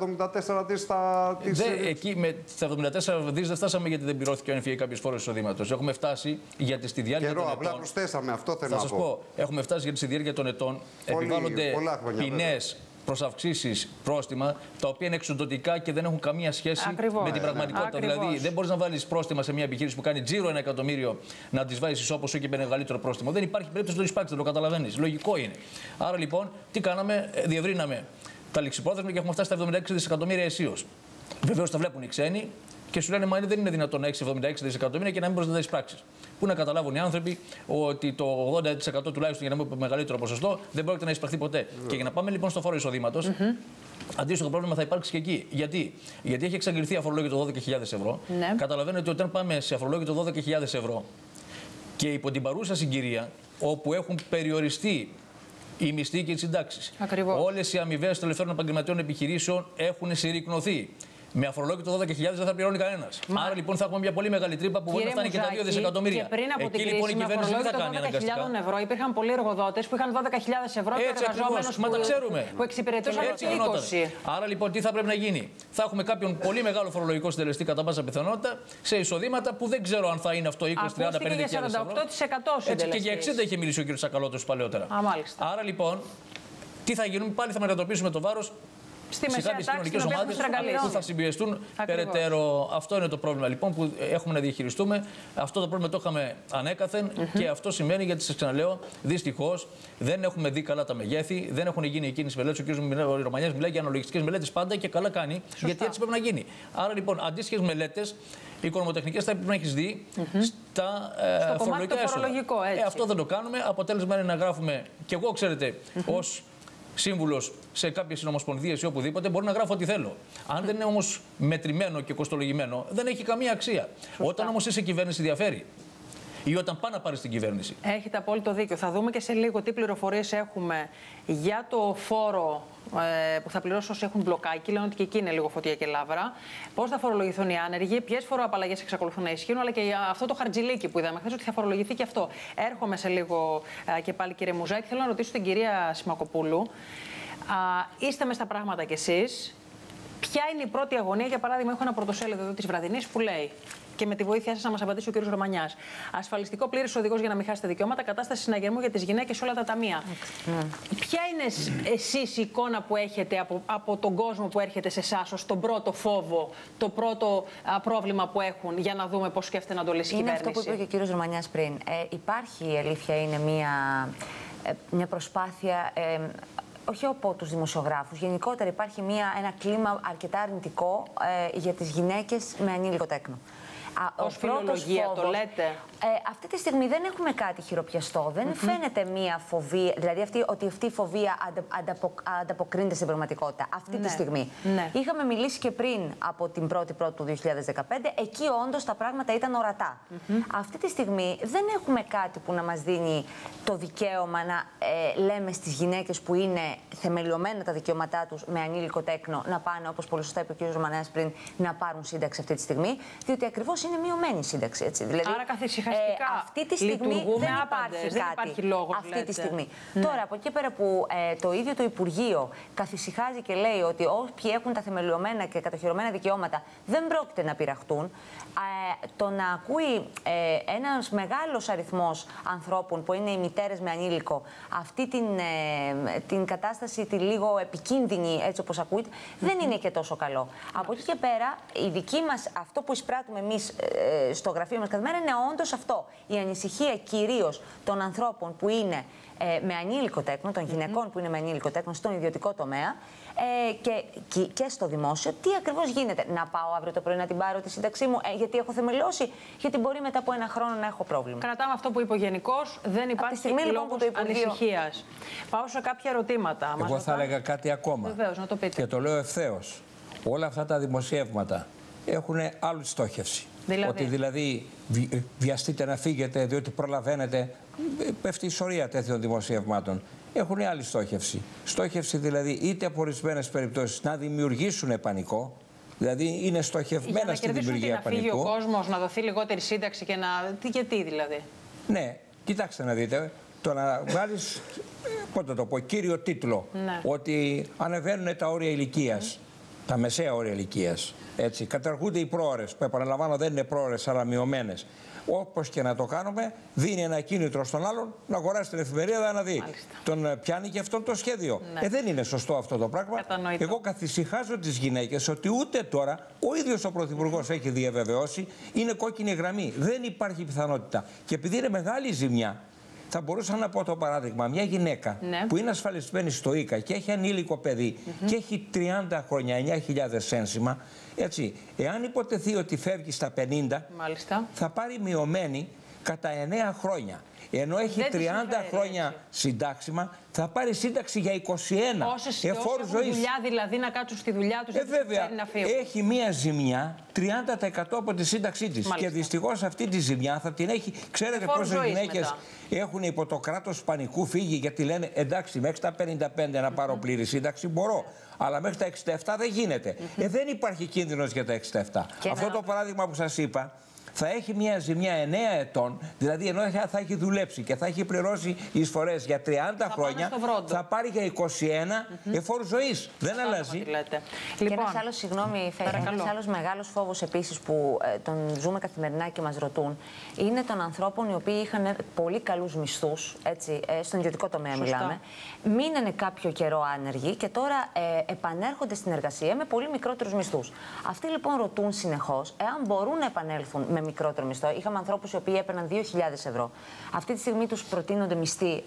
74 δις. Εκεί με τα 74 δις δεν φτάσαμε γιατί δεν πληρώθηκε ο έμφυα ή κάποιος φόρος εισοδήματος. Έχουμε φτάσει γιατί στη διάρκεια των ετών. Απλά προσθέσαμε, αυτό θέλω να πω. Θα σας πω, έχουμε φτάσει γιατί στη διάρκεια των ετών επιβάλλονται ποινές προς αυξήσεις, πρόστιμα, τα οποία είναι εξοντωτικά και δεν έχουν καμία σχέση με την πραγματικότητα. Δηλαδή, δεν μπορείς να βάλεις πρόστιμα σε μια επιχείρηση που κάνει τζίρο 1 εκατομμύριο, να τις βάζεις όπως και με μεγαλύτερο πρόστιμο. Δεν υπάρχει περίπτωση να το εισπράξεις, δεν το καταλαβαίνεις. Λογικό είναι. Άρα λοιπόν, τι κάναμε? Διευρύναμε τα ληξιπρόθεσμα και έχουμε φτάσει στα 76 δισεκατομμύρια αισίως. Βεβαίως τα βλέπουν οι ξένοι και σου λένε, μα δεν είναι δυνατόν να έχεις 76 δισεκατομμύρια και να μην μπορείς να τα εισπράξεις. Πού να καταλάβουν οι άνθρωποι ότι το 80% τουλάχιστον, για να μην πω μεγαλύτερο ποσοστό, δεν πρόκειται να εισπραχθεί ποτέ. Και για να πάμε λοιπόν στο φόρο εισοδήματος, αντίστοιχο πρόβλημα θα υπάρξει και εκεί. Γιατί έχει εξαγγελθεί αφορολόγητο 12.000 ευρώ. Ναι. Καταλαβαίνετε ότι όταν πάμε σε αφορολόγητο 12.000 ευρώ και υπό την παρούσα συγκυρία, όπου έχουν περιοριστεί οι μισθοί και οι συντάξεις, όλες οι αμοιβές των ελευθέρων επαγγελματιών επιχειρήσεων έχουν συρρικνωθεί. Με αφορολόγητο 12.000 δεν θα πληρώνει κανένας. Άρα λοιπόν θα έχουμε μια πολύ μεγάλη τρύπα που μπορεί να φτάνει και τα 2 δισεκατομμύρια. Και πριν από εκεί την λοιπόν κρίση, η κυβέρνηση δεν θα κάνει αναγκαστικά. 12.000 ευρώ υπήρχαν πολλοί εργοδότες που είχαν 12.000 ευρώ και εργαζόμενους που εξυπηρετούσαν το 20. Άρα λοιπόν τι θα πρέπει να γίνει. Θα έχουμε κάποιον πολύ μεγάλο φορολογικό συντελεστή κατά πάσα πιθανότητα σε εισοδήματα που δεν ξέρω αν θα είναι αυτό 20, 30, 50 ευρώ. Έτσι, και για 60 είχε μιλήσει ο κ. Σακαλώτος παλαιότερα. Άρα λοιπόν, τι θα γίνουμε, πάλι θα μετατοπίσουμε το βάρος στη μεσαία τάξη που θα συμπιεστούν περαιτέρω. Αυτό είναι το πρόβλημα λοιπόν που έχουμε να διαχειριστούμε. Αυτό το πρόβλημα το είχαμε ανέκαθεν και αυτό σημαίνει, γιατί σας ξαναλέω, δυστυχώς δεν έχουμε δει καλά τα μεγέθη, δεν έχουν γίνει εκείνες οι μελέτες. Ο κ. Ρωμανιάς μιλάει για αναλογιστικές μελέτες πάντα και καλά κάνει, γιατί έτσι πρέπει να γίνει. Άρα λοιπόν, αντίστοιχες μελέτες, οικονομοτεχνικές θα πρέπει να έχεις δει στα φορολογικά έσοδα. Αυτό δεν το κάνουμε. Αποτέλεσμα είναι να γράφουμε, και εγώ ξέρετε, ως σύμβουλος σε κάποιες συνομοσπονδίες ή οπουδήποτε, μπορώ να γράφω ό,τι θέλω. Αν δεν είναι όμως μετρημένο και κοστολογημένο, δεν έχει καμία αξία. Όταν όμως είσαι κυβέρνηση, διαφέρει. Ή όταν πάνε να πάρει την κυβέρνηση. Έχετε απόλυτο δίκιο. Θα δούμε και σε λίγο τι πληροφορίες έχουμε για το φόρο που θα πληρώσουν όσοι έχουν μπλοκάκι. Λένε ότι και εκεί είναι λίγο φωτιά και λάβρα. Πώς θα φορολογηθούν οι άνεργοι, ποιες φοροαπαλλαγές εξακολουθούν να ισχύουν, αλλά και για αυτό το χαρτζηλίκι που είδαμε χθες ότι θα φορολογηθεί και αυτό. Έρχομαι σε λίγο και πάλι, κύριε Μουζάκη. Θέλω να ρωτήσω την κυρία Σιμακοπούλου. Είστε μες στα πράγματα κι εσείς. Ποια είναι η πρώτη αγωνία, για παράδειγμα, έχω ένα πρωτοσέλιδο εδώ της Βραδινής που λέει, και με τη βοήθειά σας να μας απαντήσει ο κ. Ρωμανιάς, ασφαλιστικό πλήρης οδηγός για να μην χάσετε δικαιώματα, κατάσταση συναγερμού για τις γυναίκες σε όλα τα ταμεία. Ποια είναι εσείς η εικόνα που έχετε από τον κόσμο που έρχεται σε εσάς ως τον πρώτο φόβο, το πρώτο πρόβλημα που έχουν, για να δούμε πώς σκέφτεται να το λύσει η κυβέρνηση? Είναι αυτό που είπε και ο κ. Ρωμανιάς πριν. Υπάρχει, η αλήθεια είναι, μια προσπάθεια. Όχι από τους δημοσιογράφους. Γενικότερα υπάρχει ένα κλίμα αρκετά αρνητικό για τις γυναίκες με ανήλικο τέκνο. Ως φιλολογία φόβος, το λέτε. Αυτή τη στιγμή δεν έχουμε κάτι χειροπιαστό. Δεν φαίνεται μία φοβία, δηλαδή ότι αυτή η φοβία ανταποκρίνεται στην πραγματικότητα. Αυτή τη στιγμή. Είχαμε μιλήσει και πριν από την 1η του 2015. Εκεί όντως τα πράγματα ήταν ορατά. Αυτή τη στιγμή δεν έχουμε κάτι που να μας δίνει το δικαίωμα να λέμε στις γυναίκες που είναι θεμελιωμένα τα δικαιώματά τους με ανήλικο τέκνο να πάνε, όπως πολύ σωστά είπε ο κ. Ρωμανιάς πριν, να πάρουν σύνταξη αυτή τη στιγμή. Διότι ακριβώς είναι μειωμένη σύνταξη. Έτσι. Δηλαδή, άρα καθησυχαστικά αυτή τη στιγμή δεν υπάρχει λόγος, αυτή τη στιγμή. Τώρα, από εκεί πέρα που το ίδιο το Υπουργείο καθησυχάζει και λέει ότι όποιοι έχουν τα θεμελιωμένα και κατοχυρωμένα δικαιώματα δεν πρόκειται να πειραχτούν, το να ακούει ένας μεγάλος αριθμός ανθρώπων που είναι οι μητέρες με ανήλικο αυτή την κατάσταση τη λίγο επικίνδυνη, έτσι όπως ακούτε, δεν είναι και τόσο καλό. Από εκεί και πέρα, η δική μας, αυτό που εισπράττουμε εμείς στο γραφείο μας κάθε μέρα είναι όντως αυτό. Η ανησυχία κυρίως των ανθρώπων που είναι με ανήλικο τέκνο, των γυναικών που είναι με ανήλικο τέκνο στον ιδιωτικό τομέα και στο δημόσιο. Τι ακριβώς γίνεται? Να πάω αύριο το πρωί να την πάρω τη σύνταξή μου γιατί έχω θεμελιώσει, γιατί μπορεί μετά από ένα χρόνο να έχω πρόβλημα. Κρατάμε αυτό που είπε ο Γενικός, δεν υπάρχει λόγος ανησυχίας. Πάω σε κάποια ερωτήματα. Εγώ θα έλεγα κάτι ακόμα. Βεβαίως, να το πείτε. Και το λέω ευθέως. Όλα αυτά τα δημοσιεύματα έχουν άλλη στόχευση. Ότι δηλαδή βιαστείτε να φύγετε διότι προλαβαίνετε, πέφτει η σωρία τέτοιων δημοσιευμάτων. Έχουν άλλη στόχευση. Στόχευση δηλαδή είτε από ορισμένες περιπτώσεις να δημιουργήσουν πανικό, δηλαδή είναι στοχευμένα στη δημιουργία πανικού. Να φύγει ο κόσμος, να δοθεί λιγότερη σύνταξη και να. Γιατί δηλαδή? Ναι, κοιτάξτε να δείτε. Το να βάλεις, πότε το πω, κύριο τίτλο, ότι ανεβαίνουν τα όρια ηλικίας, τα μεσαία όρια ηλικίας. Έτσι, καταργούνται οι πρόωρες, που επαναλαμβάνω δεν είναι πρόωρες αλλά μειωμένες. Όπως και να το κάνουμε, δίνει ένα κίνητρο στον άλλον να αγοράσει την εφημερίδα να δει. Τον πιάνει και αυτό το σχέδιο. Δεν είναι σωστό αυτό το πράγμα. Κατανοητό. Εγώ καθησυχάζω τις γυναίκες ότι ούτε τώρα, ο ίδιος ο Πρωθυπουργός έχει διαβεβαιώσει, είναι κόκκινη γραμμή. Δεν υπάρχει πιθανότητα. Και επειδή είναι μεγάλη ζημιά, θα μπορούσα να πω το παράδειγμα, μια γυναίκα που είναι ασφαλισμένη στο ΙΚΑ και έχει ανήλικο παιδί και έχει 30 χρόνια, 9.000 ένσημα, έτσι, εάν υποτεθεί ότι φεύγει στα 50, θα πάρει μειωμένη κατά 9 χρόνια. Ενώ έχει 30 χρόνια συντάξιμα, θα πάρει σύνταξη για 21 εφόρου ζωής. Δουλειά δηλαδή να κάτσουν στη δουλειά τους, βέβαια, έχει μία ζημιά 30% από τη σύνταξή της. Και δυστυχώς αυτή τη ζημιά θα την έχει. Ξέρετε πόσες γυναίκες έχουν υπό το κράτος πανικού φύγει, γιατί λένε εντάξει, μέχρι τα 55 να πάρω πλήρη σύνταξη μπορώ. Αλλά μέχρι τα 67 δεν γίνεται. Δεν υπάρχει κίνδυνος για τα 67. Αυτό το παράδειγμα που σας είπα θα έχει μια ζημιά 9 ετών, δηλαδή ενώ θα έχει δουλέψει και θα έχει πληρώσει εισφορές για 30 χρόνια, θα πάρει για 21 εφόρους ζωής. Δεν αλλάζει. Και ένας άλλος, συγγνώμη, ένας άλλος μεγάλος φόβος επίσης που τον ζούμε καθημερινά και μας ρωτούν, είναι των ανθρώπων οι οποίοι είχαν πολύ καλούς μισθούς, έτσι, στον ιδιωτικό τομέα μιλάμε, μείνανε κάποιο καιρό άνεργοι και τώρα επανέρχονται στην εργασία με πολύ μικρότερους μισθούς. Αυτοί λοιπόν ρωτούν συνεχώς εάν μπορούν να επανέλθουν με μικρότερο μισθό. Είχαμε ανθρώπους οι οποίοι έπαιρναν 2.000 ευρώ. Αυτή τη στιγμή τους προτείνονται μισθοί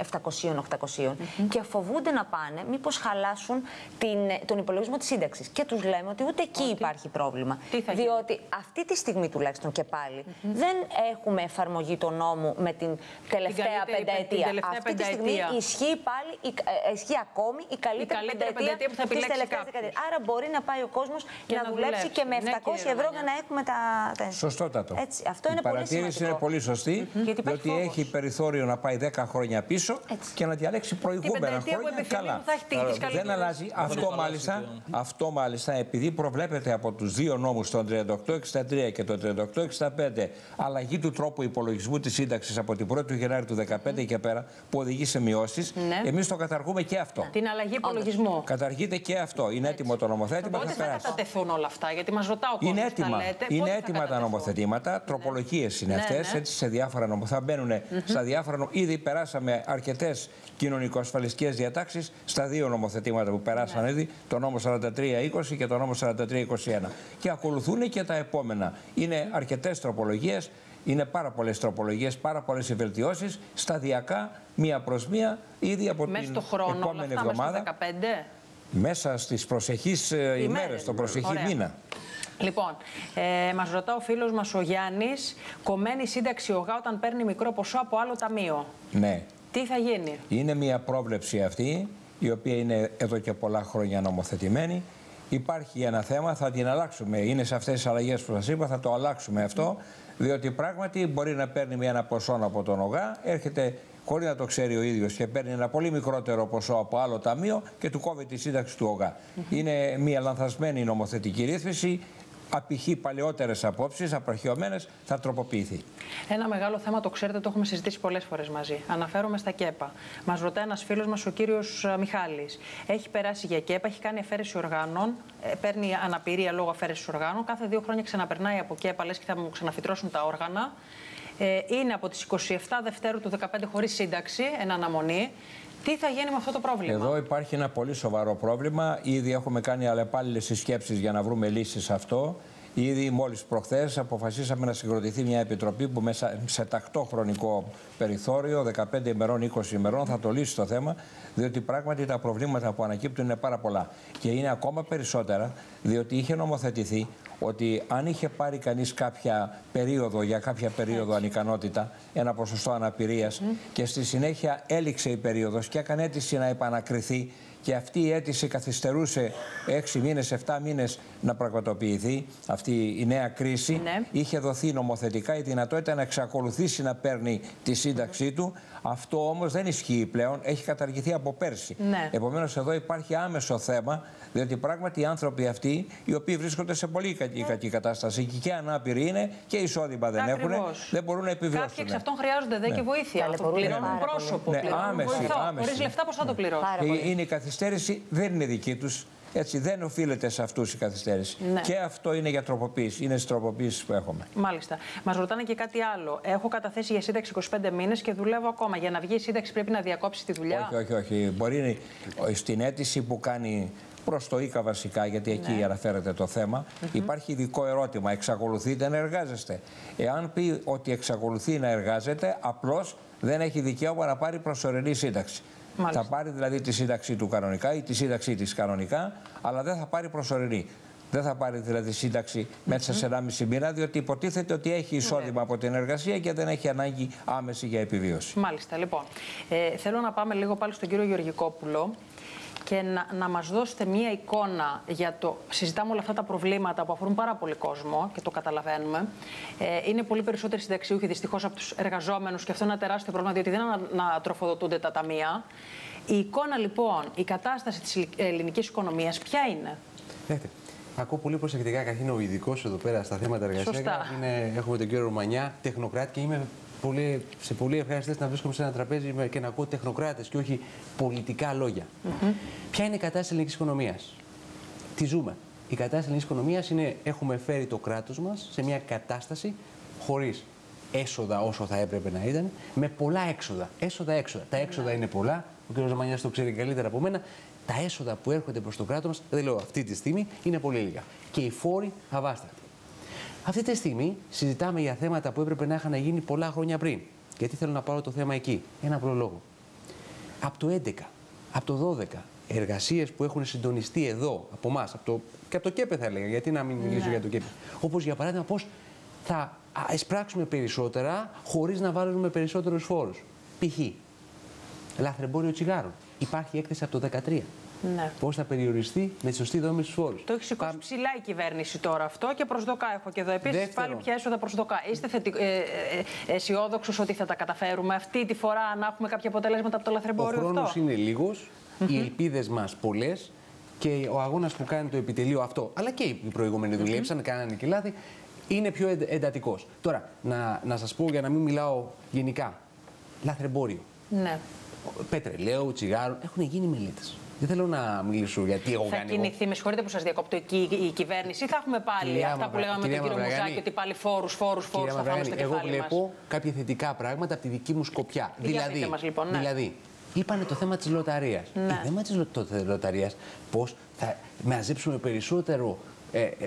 700-800 και φοβούνται να πάνε μήπως χαλάσουν τον υπολογισμό της σύνταξης. Και τους λέμε ότι ούτε εκεί υπάρχει πρόβλημα. Διότι αυτή τη στιγμή τουλάχιστον και πάλι δεν έχουμε εφαρμογή των νόμου με την τελευταία πενταετία. Αυτή τη στιγμή ισχύει ακόμη η καλύτερη πενταετία που θα επιλέξει τελευταίας δεκαετίας. Άρα μπορεί να πάει ο κόσμος να δουλέψει και με 700 ευρώ για να έχουμε τα. Σωστότατο. Αυτό είναι η παρατήρηση είναι πολύ σωστή, διότι έχει περιθώριο να πάει 10 χρόνια πίσω και να διαλέξει προηγούμενα χρόνια. Καλά. Δεν αλλάζει. Αυτό μάλιστα επειδή προβλέπεται από τους δύο νόμους, τον 3863 και τον 3865, αλλαγή του τρόπου υπολογισμού της σύνταξης από την 1η Γενάρη του 2015 και πέρα, που οδηγεί σε μειώσεις, εμείς το καταργούμε και αυτό. Την αλλαγή υπολογισμού. Καταργείται και αυτό. Είναι έτοιμο το νομοθέτημα. Πότε θα κατατεθούν όλα αυτά, γιατί μας ρωτάω ο κόσμος. Είναι έτοιμα τα νομοθετήματα, τροπολογίες είναι αυτές, έτσι, σε διάφορα νομοθετήματα. Θα μπαίνουν στα διάφορα. Ήδη περάσαμε αρκετές κοινωνικοασφαλιστικές διατάξεις στα δύο νομοθετήματα που περάσαν ήδη, το νόμο 4320 και το νόμο 4321. Και ακολουθούν και τα επόμενα. Είναι αρκετές τροπολογίες, είναι πάρα πολλές τροπολογίες, πάρα πολλές βελτιώσεις, σταδιακά, μία προς μία, ήδη από την επόμενη εβδομάδα. Μέσα στις προσεχείς ημέρες, το προσεχή μήνα. Λοιπόν, μας ρωτά ο φίλος μας ο Γιάννης, κομμένη σύνταξη ΟΓΑ όταν παίρνει μικρό ποσό από άλλο ταμείο. Ναι. Τι θα γίνει? Είναι μια πρόβλεψη αυτή, η οποία είναι εδώ και πολλά χρόνια νομοθετημένη. Υπάρχει ένα θέμα, θα την αλλάξουμε. Είναι σε αυτές τις αλλαγές που σας είπα, θα το αλλάξουμε αυτό, διότι πράγματι μπορεί να παίρνει ένα ποσό από τον ΟΓΑ, έρχεται χωρίς να το ξέρει ο ίδιος και παίρνει ένα πολύ μικρότερο ποσό από άλλο ταμείο και του κόβει τη σύνταξη του ΟΓΑ. Είναι μια λανθασμένη νομοθετική ρύθμιση. Απηχεί παλαιότερες απόψεις, απαρχαιωμένες, θα τροποποιηθεί. Ένα μεγάλο θέμα, το ξέρετε, το έχουμε συζητήσει πολλές φορές μαζί. Αναφέρομαι στα ΚΕΠΑ. Μας ρωτάει ένας φίλος μας, ο κύριος Μιχάλης. Έχει περάσει για ΚΕΠΑ, έχει κάνει αφαίρεση οργάνων, παίρνει αναπηρία λόγω αφαίρεσης οργάνων. Κάθε 2 χρόνια ξαναπερνάει από ΚΕΠΑ, λες και θα μου ξαναφυτρώσουν τα όργανα. Είναι από τις 27 Δευτέρου του 2015 χωρίς σύνταξη, εν αναμονή. Τι θα γίνει με αυτό το πρόβλημα? Εδώ υπάρχει ένα πολύ σοβαρό πρόβλημα. Ήδη έχουμε κάνει αλλεπάλληλες συσκέψεις για να βρούμε λύσεις σε αυτό. Ήδη μόλις προχθές αποφασίσαμε να συγκροτηθεί μια επιτροπή που μέσα σε τακτό χρονικό περιθώριο, 15 ημερών, 20 ημερών, θα το λύσει το θέμα, διότι πράγματι τα προβλήματα που ανακύπτουν είναι πάρα πολλά. Και είναι ακόμα περισσότερα, διότι είχε νομοθετηθεί ότι αν είχε πάρει κανείς κάποια περίοδο, για κάποια περίοδο ανικανότητα, ένα ποσοστό αναπηρίας και στη συνέχεια έληξε η περίοδος και έκανε αίτηση να επανακριθεί και αυτή η αίτηση καθυστερούσε 6 μήνες, 7 μήνες να πραγματοποιηθεί αυτή η νέα κρίση, είχε δοθεί νομοθετικά η δυνατότητα να εξακολουθήσει να παίρνει τη σύνταξή του. Αυτό όμως δεν ισχύει πλέον, έχει καταργηθεί από πέρσι. Επομένως εδώ υπάρχει άμεσο θέμα, διότι πράγματι οι άνθρωποι αυτοί, οι οποίοι βρίσκονται σε πολύ κακή κατάσταση και ανάπηροι είναι και εισόδημα δεν έχουν, δεν μπορούν να επιβιώσουν. Κάποιοι εξ αυτών χρειάζονται και βοήθεια. Πληρώνουν πρόσωπο, χωρίς λεφτά πώς θα το πληρώσουν? Είναι η καθυστέρηση, δεν είναι δική τους. Έτσι, δεν οφείλεται σε αυτούς η καθυστέρηση. Και αυτό είναι για τροποποίηση. Είναι στις τροποποίησεις που έχουμε. Μάλιστα. Μας ρωτάνε και κάτι άλλο. Έχω καταθέσει για σύνταξη 25 μήνες και δουλεύω ακόμα. Για να βγει η σύνταξη πρέπει να διακόψει τη δουλειά? Όχι. Μπορεί στην αίτηση που κάνει προς το ΙΚΑ βασικά, γιατί εκεί αναφέρεται το θέμα, υπάρχει ειδικό ερώτημα. Εξακολουθείτε να εργάζεστε? Εάν πει ότι εξακολουθεί να εργάζεται, απλώς δεν έχει δικαίωμα να πάρει προσωρινή σύνταξη. Μάλιστα. Θα πάρει δηλαδή τη σύνταξή του κανονικά ή τη σύνταξή της κανονικά, αλλά δεν θα πάρει προσωρινή. Δεν θα πάρει δηλαδή σύνταξη μέσα σε 1,5 μήνα, διότι υποτίθεται ότι έχει εισόδημα από την εργασία και δεν έχει ανάγκη άμεση για επιβίωση. Μάλιστα. Λοιπόν, θέλω να πάμε λίγο πάλι στον κύριο Γεωργικόπουλο και να μας δώσετε μία εικόνα για το... Συζητάμε όλα αυτά τα προβλήματα που αφορούν πάρα πολύ κόσμο και το καταλαβαίνουμε. Είναι πολύ περισσότεροι συνταξιούχοι δυστυχώς από τους εργαζόμενους και αυτό είναι ένα τεράστιο πρόβλημα, διότι δεν ανατροφοδοτούνται τα ταμεία. Η εικόνα λοιπόν, η κατάσταση της ελληνικής οικονομίας ποια είναι? Ακούω πολύ προσεκτικά. Καταρχήν ο ειδικός εδώ πέρα στα θέματα εργασιακά. Έχουμε τον κύριο Ρωμανιά, τεχνοκράτη, και είμαι σε πολύ ευχαριστές να βρίσκομαι σε ένα τραπέζι και να ακούω τεχνοκράτες και όχι πολιτικά λόγια. Ποια είναι η κατάσταση της ελληνικής οικονομίας? Τι ζούμε? Η κατάσταση της ελληνικής οικονομίας είναι, έχουμε φέρει το κράτος μας σε μια κατάσταση χωρίς έσοδα όσο θα έπρεπε να ήταν, με πολλά έξοδα. Έσοδα-έξοδα. Τα έξοδα είναι πολλά. Ο κ. Ρωμανιάς το ξέρει καλύτερα από μένα. Τα έσοδα που έρχονται προς το κράτος μας, δεν λέω αυτή τη στιγμή, είναι πολύ λίγα. Και οι φόροι αβάσταχτοι. Αυτή τη στιγμή συζητάμε για θέματα που έπρεπε να είχαν γίνει πολλά χρόνια πριν. Γιατί θέλω να πάρω το θέμα εκεί? Ένα απλό λόγο. Από το 2011, από το 2012, εργασίες που έχουν συντονιστεί εδώ από εμάς, και από το ΚΕΠΕ θα έλεγα, γιατί να μην μιλήσω για το ΚΕΠΕ. Όπως για παράδειγμα, πώς θα εισπράξουμε περισσότερα χωρίς να βάλουμε περισσότερους φόρους. Π.χ. λαθρεμπόριο τσιγάρων. Υπάρχει έκθεση από το 2013. Ναι. Πώς θα περιοριστεί με τη σωστή δομή στους φόρους. Το έχει σηκώσει ψηλά η κυβέρνηση τώρα αυτό και προσδοκά. Έχω και εδώ επίσης πάλι ποια έσοδα προσδοκά. Είστε αισιόδοξος ότι θα τα καταφέρουμε αυτή τη φορά να έχουμε κάποια αποτελέσματα από το λαθρεμπόριο? Ο χρόνος είναι λίγος, οι ελπίδες μας πολλές και ο αγώνας που κάνει το επιτελείο αυτό, αλλά και οι προηγούμενοι δουλέψαν, κάνανε και λάθη, είναι πιο εντατικός. Τώρα, να σας πω για να μην μιλάω γενικά. Λαθρεμπόριο. Ναι. Πετρελαίου, τσιγάρων, έχουν γίνει μελέτες. Δεν θέλω να μιλήσω γιατί εγώ θα κινηθεί, με συγχωρείτε που σας διακόπτω, η κυβέρνηση, ή θα έχουμε πάλι αυτά που λέγαμε με τον κύριο Μουζάκη, ότι πάλι φόρους θα φάμε στο κεφάλι μας? Εγώ βλέπω κάποια θετικά πράγματα από τη δική μου σκοπιά. Δηλαδή, είπανε το θέμα της λοταρίας. Το θέμα της λοταρίας, πώς θα μαζέψουμε περισσότερο,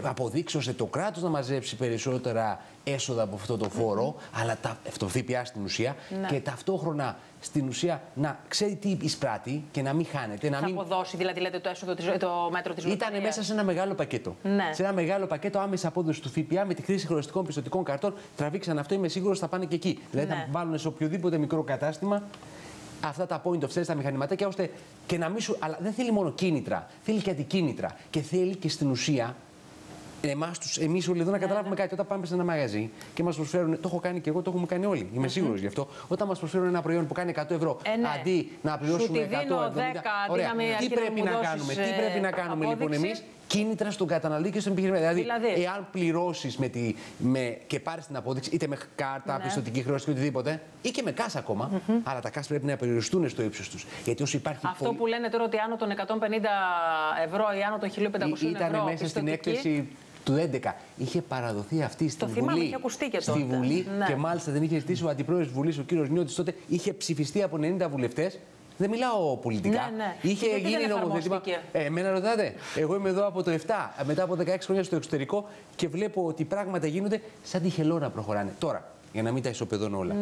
αποδείξει ώστε το κράτος να μαζέψει περισσότερα έσοδα από αυτό το φόρο, αλλά το ΦΠΑ στην ουσία, και ταυτόχρονα στην ουσία να ξέρει τι εισπράττει και να μην χάνεται. Θα αποδώσει δηλαδή, λέτε, το έσοδο, το μέτρο της λοταρίας? Ήταν μέσα σε ένα μεγάλο πακέτο. Ναι. Σε ένα μεγάλο πακέτο άμεση απόδοση του ΦΠΑ με τη χρήση χρεωστικών πιστωτικών καρτών. Τραβήξαν αυτό, είμαι σίγουρος θα πάνε και εκεί. Δηλαδή θα βάλουν σε οποιοδήποτε μικρό κατάστημα αυτά τα point of sale, τα μηχανηματάκια, ώστε και να μην σου. Αλλά δεν θέλει μόνο κίνητρα, θέλει και αντικίνητρα. Και θέλει και στην ουσία εμείς όλοι εδώ να καταλάβουμε κάτι. Όταν πάμε σε ένα μαγαζί και μας προσφέρουν. Το έχω κάνει και εγώ, το έχουμε κάνει όλοι. Είμαι σίγουρος γι' αυτό. Όταν μας προσφέρουν ένα προϊόν που κάνει 100 ευρώ, αντί να πληρώσουμε 170. Ωραία. Τι πρέπει να κάνουμε, λοιπόν εμείς? Κίνητρα στον καταναλωτή και στον επιχειρηματία. Δηλαδή, εάν πληρώσεις και πάρεις την απόδειξη, είτε με κάρτα, πιστωτική χρέωση και οτιδήποτε, ή και με κάσα ακόμα, αλλά τα κάσα πρέπει να περιοριστούν στο ύψος τους. Γιατί όσο υπάρχει. Αυτό που λένε τώρα ότι άνω των 150 ευρώ ή άνω των 1.500 ευρώ. Ήταν μέσα στην έκθεση του 2011. Είχε παραδοθεί αυτή στη Βουλή. Είχε ακουστεί και τότε. Στη Βουλή, και μάλιστα δεν είχε ζητήσει ο αντιπρόεδρος της Βουλής, ο κύριος Νιώτης, τότε είχε ψηφιστεί από 90 βουλευτές. Δεν μιλάω πολιτικά. Είχε γίνει νομοθέτημα. Εμένα ρωτάτε. Εγώ είμαι εδώ από το 7, μετά από 16 χρόνια στο εξωτερικό και βλέπω ότι πράγματα γίνονται σαν τη χελώνα προχωράνε. Τώρα, για να μην τα ισοπεδώνω όλα.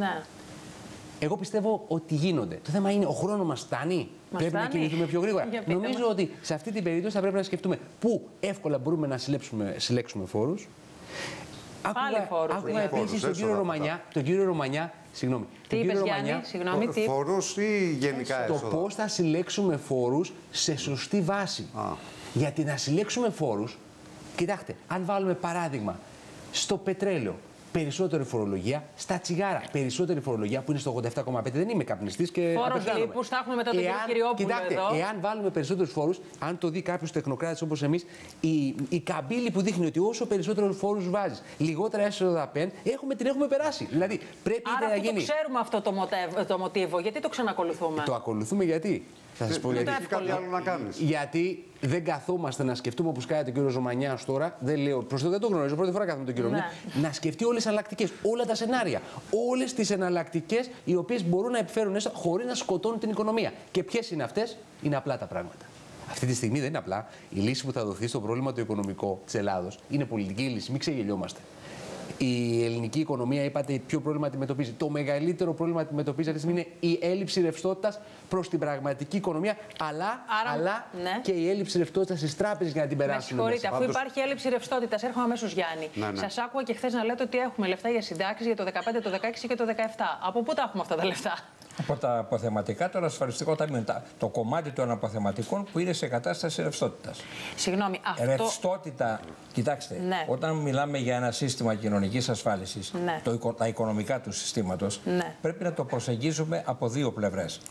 Εγώ πιστεύω ότι γίνονται. Το θέμα είναι, ο χρόνος μας φτάνει. Πρέπει να κινηθούμε πιο γρήγορα. Νομίζω ότι σε αυτή την περίπτωση θα πρέπει να σκεφτούμε πού εύκολα μπορούμε να συλλέξουμε φόρους. Άκουγα επίσης τον κύριο Ρωμανιά. Συγγνώμη. Τι είπες, Γιάννη, συγγνώμη, τι? Φόρους ή γενικά έσοδα? Το πώς θα συλλέξουμε φόρους σε σωστή βάση. Γιατί να συλλέξουμε φόρους, κοιτάξτε, αν βάλουμε παράδειγμα στο πετρέλαιο περισσότερη φορολογία, στα τσιγάρα περισσότερη φορολογία που είναι στο 87,5, δεν είμαι καπνιστής και φόρος λίπους θα έχουμε μετά τον κύριο Κυριόπουλο. Κοιτάξτε, εάν βάλουμε περισσότερους φόρους, αν το δει κάποιος τεχνοκράτης όπως εμείς, η καμπύλη που δείχνει ότι όσο περισσότερους φόρους βάζεις, λιγότερα έσοδα την έχουμε περάσει. Δηλαδή πρέπει να γίνει. Το ξέρουμε αυτό το μοτίβο, γιατί το ξανακολουθούμε? Το ακολουθούμε γιατί? Θα σας πω γιατί. Γιατί δεν καθόμαστε να σκεφτούμε, όπως κάνει ο κύριο Ρωμανιάς τώρα. Δεν λέω προς το δεν το γνωρίζω, πρώτη φορά κάθομαι τον κύριο Ρωμανιά. Να σκεφτεί όλες τις εναλλακτικές, όλα τα σενάρια. Όλες τις εναλλακτικές οι οποίες μπορούν να επιφέρουν έσοδα χωρίς να σκοτώνουν την οικονομία. Και ποιες είναι αυτές? Είναι απλά τα πράγματα. Αυτή τη στιγμή δεν είναι απλά. Η λύση που θα δοθεί στο πρόβλημα το οικονομικό της Ελλάδος είναι πολιτική λύση. Μην ξεγελιόμαστε. Η ελληνική οικονομία, είπατε, ποιο πρόβλημα αντιμετωπίζει? Το μεγαλύτερο πρόβλημα αντιμετωπίζει αυτή τη στιγμή είναι η έλλειψη ρευστότητας προς την πραγματική οικονομία, αλλά ναι, και η έλλειψη ρευστότητας στις τράπεζες για να την περάσουν. Με συγχωρείτε, αφού υπάρχει έλλειψη ρευστότητας, έρχομαι αμέσως, Γιάννη. Ναι. Σας άκουγα και χθες να λέτε ότι έχουμε λεφτά για συντάξεις για το 2015, το 2016 και το 2017. Από πού τα έχουμε αυτά τα λεφτά? Από τα αποθεματικά των ασφαλιστικών ταμείων. Το κομμάτι των αποθεματικών που είναι σε κατάσταση ρευστότητας. Συγγνώμη, αυτό. Ρευστότητα, κοιτάξτε, ναι, όταν μιλάμε για ένα σύστημα κοινωνικής ασφάλισης, ναι, τα οικονομικά του συστήματος, ναι, πρέπει να το προσεγγίζουμε από δύο πλευρές,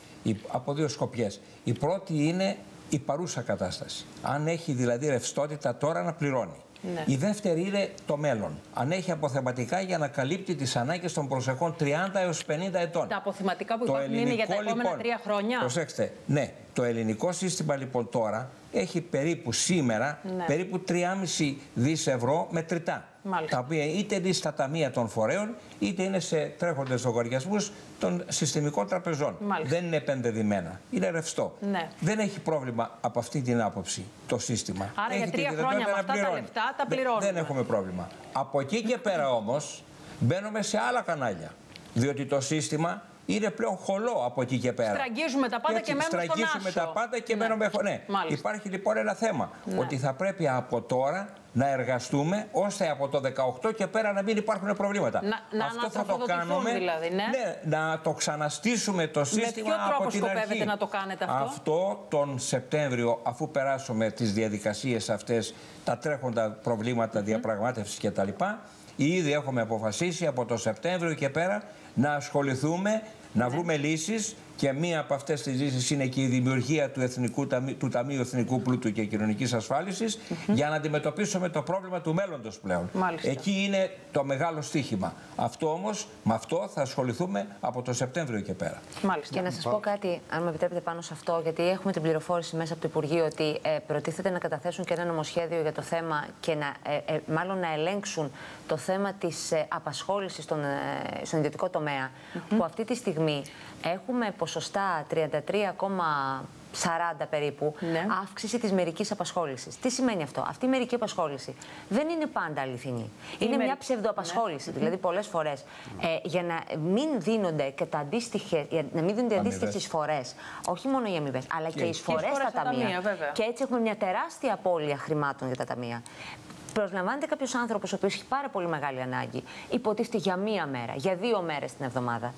από δύο σκοπιές. Η πρώτη είναι η παρούσα κατάσταση. Αν έχει δηλαδή ρευστότητα τώρα να πληρώνει. Ναι. Η δεύτερη είναι το μέλλον. Αν έχει αποθεματικά για να καλύπτει τις ανάγκες των προσεχών 30 έως 50 ετών. Τα αποθεματικά που υπάρχουν είναι για τα επόμενα 3 χρόνια. Προσέξτε, ναι. Το ελληνικό σύστημα λοιπόν τώρα έχει περίπου σήμερα, ναι, περίπου 3,5 δις ευρώ μετρητά. Μάλιστα. Τα οποία είτε είναι στα ταμεία των φορέων, είτε είναι σε τρέχοντες λογαριασμούς των συστημικών τραπεζών. Μάλιστα. Δεν είναι επενδεδημένα. Είναι ρευστό. Ναι. Δεν έχει πρόβλημα από αυτή την άποψη το σύστημα. Άρα για 3 χρόνια με αυτά τα λεφτά τα πληρώνουμε. Δεν έχουμε πρόβλημα. Από εκεί και πέρα όμως μπαίνουμε σε άλλα κανάλια. Διότι το σύστημα είναι πλέον χολό από εκεί και πέρα. Στραγγίζουμε τα πάντα και μένουμε στον άσο. Στραγγίζουμε τα πάντα και μένουμε. Ναι. Υπάρχει λοιπόν ένα θέμα. Ναι. Ότι θα πρέπει από τώρα να εργαστούμε ώστε από το 18 και πέρα να μην υπάρχουν προβλήματα. Αυτό θα το κάνουμε. Δηλαδή, ναι. Ναι, να το ξαναστήσουμε το σύστημα από την αρχή. Με ποιο τρόπο σκοπεύετε να το κάνετε αυτό? Αυτό τον Σεπτέμβριο, αφού περάσουμε τις διαδικασίες αυτές, τα τρέχοντα προβλήματα διαπραγμάτευσης κτλ. Ήδη έχουμε αποφασίσει από το Σεπτέμβριο και πέρα να ασχοληθούμε, να βρούμε λύσεις, και μία από αυτές τις λύσεις είναι και η δημιουργία του Ταμείου Εθνικού Πλούτου και Κοινωνικής Ασφάλισης, για να αντιμετωπίσουμε το πρόβλημα του μέλλοντος πλέον. Μάλιστα. Εκεί είναι το μεγάλο στίχημα. Αυτό όμως, με αυτό θα ασχοληθούμε από το Σεπτέμβριο και πέρα. Μάλιστα. Και να σας πω κάτι, αν με επιτρέπετε, πάνω σε αυτό, γιατί έχουμε την πληροφόρηση μέσα από το Υπουργείο ότι προτίθεται να καταθέσουν και ένα νομοσχέδιο για το θέμα και μάλλον να ελέγξουν το θέμα της απασχόλησης στον ιδιωτικό τομέα, που αυτή τη στιγμή έχουμε ποσοστά 33,40 περίπου, ναι, αύξηση της μερικής απασχόλησης. Τι σημαίνει αυτό? Αυτή η μερική απασχόληση δεν είναι πάντα αληθινή. Είναι μια ψευδοαπασχόληση. Ναι. Δηλαδή, πολλές φορές για να μην δίνονται και τα αντίστοιχες, να μην δίνονται αντίστοιχες εισφορές, όχι μόνο οι αμοιβές, αλλά και οι εισφορές στα ταμεία. Και έτσι έχουμε μια τεράστια απώλεια χρημάτων για τα ταμεία. Προσλαμβάνεται κάποιος άνθρωπος ο οποίος έχει πάρα πολύ μεγάλη ανάγκη, υποτίθεται για μία μέρα, για 2 μέρες την εβδομάδα.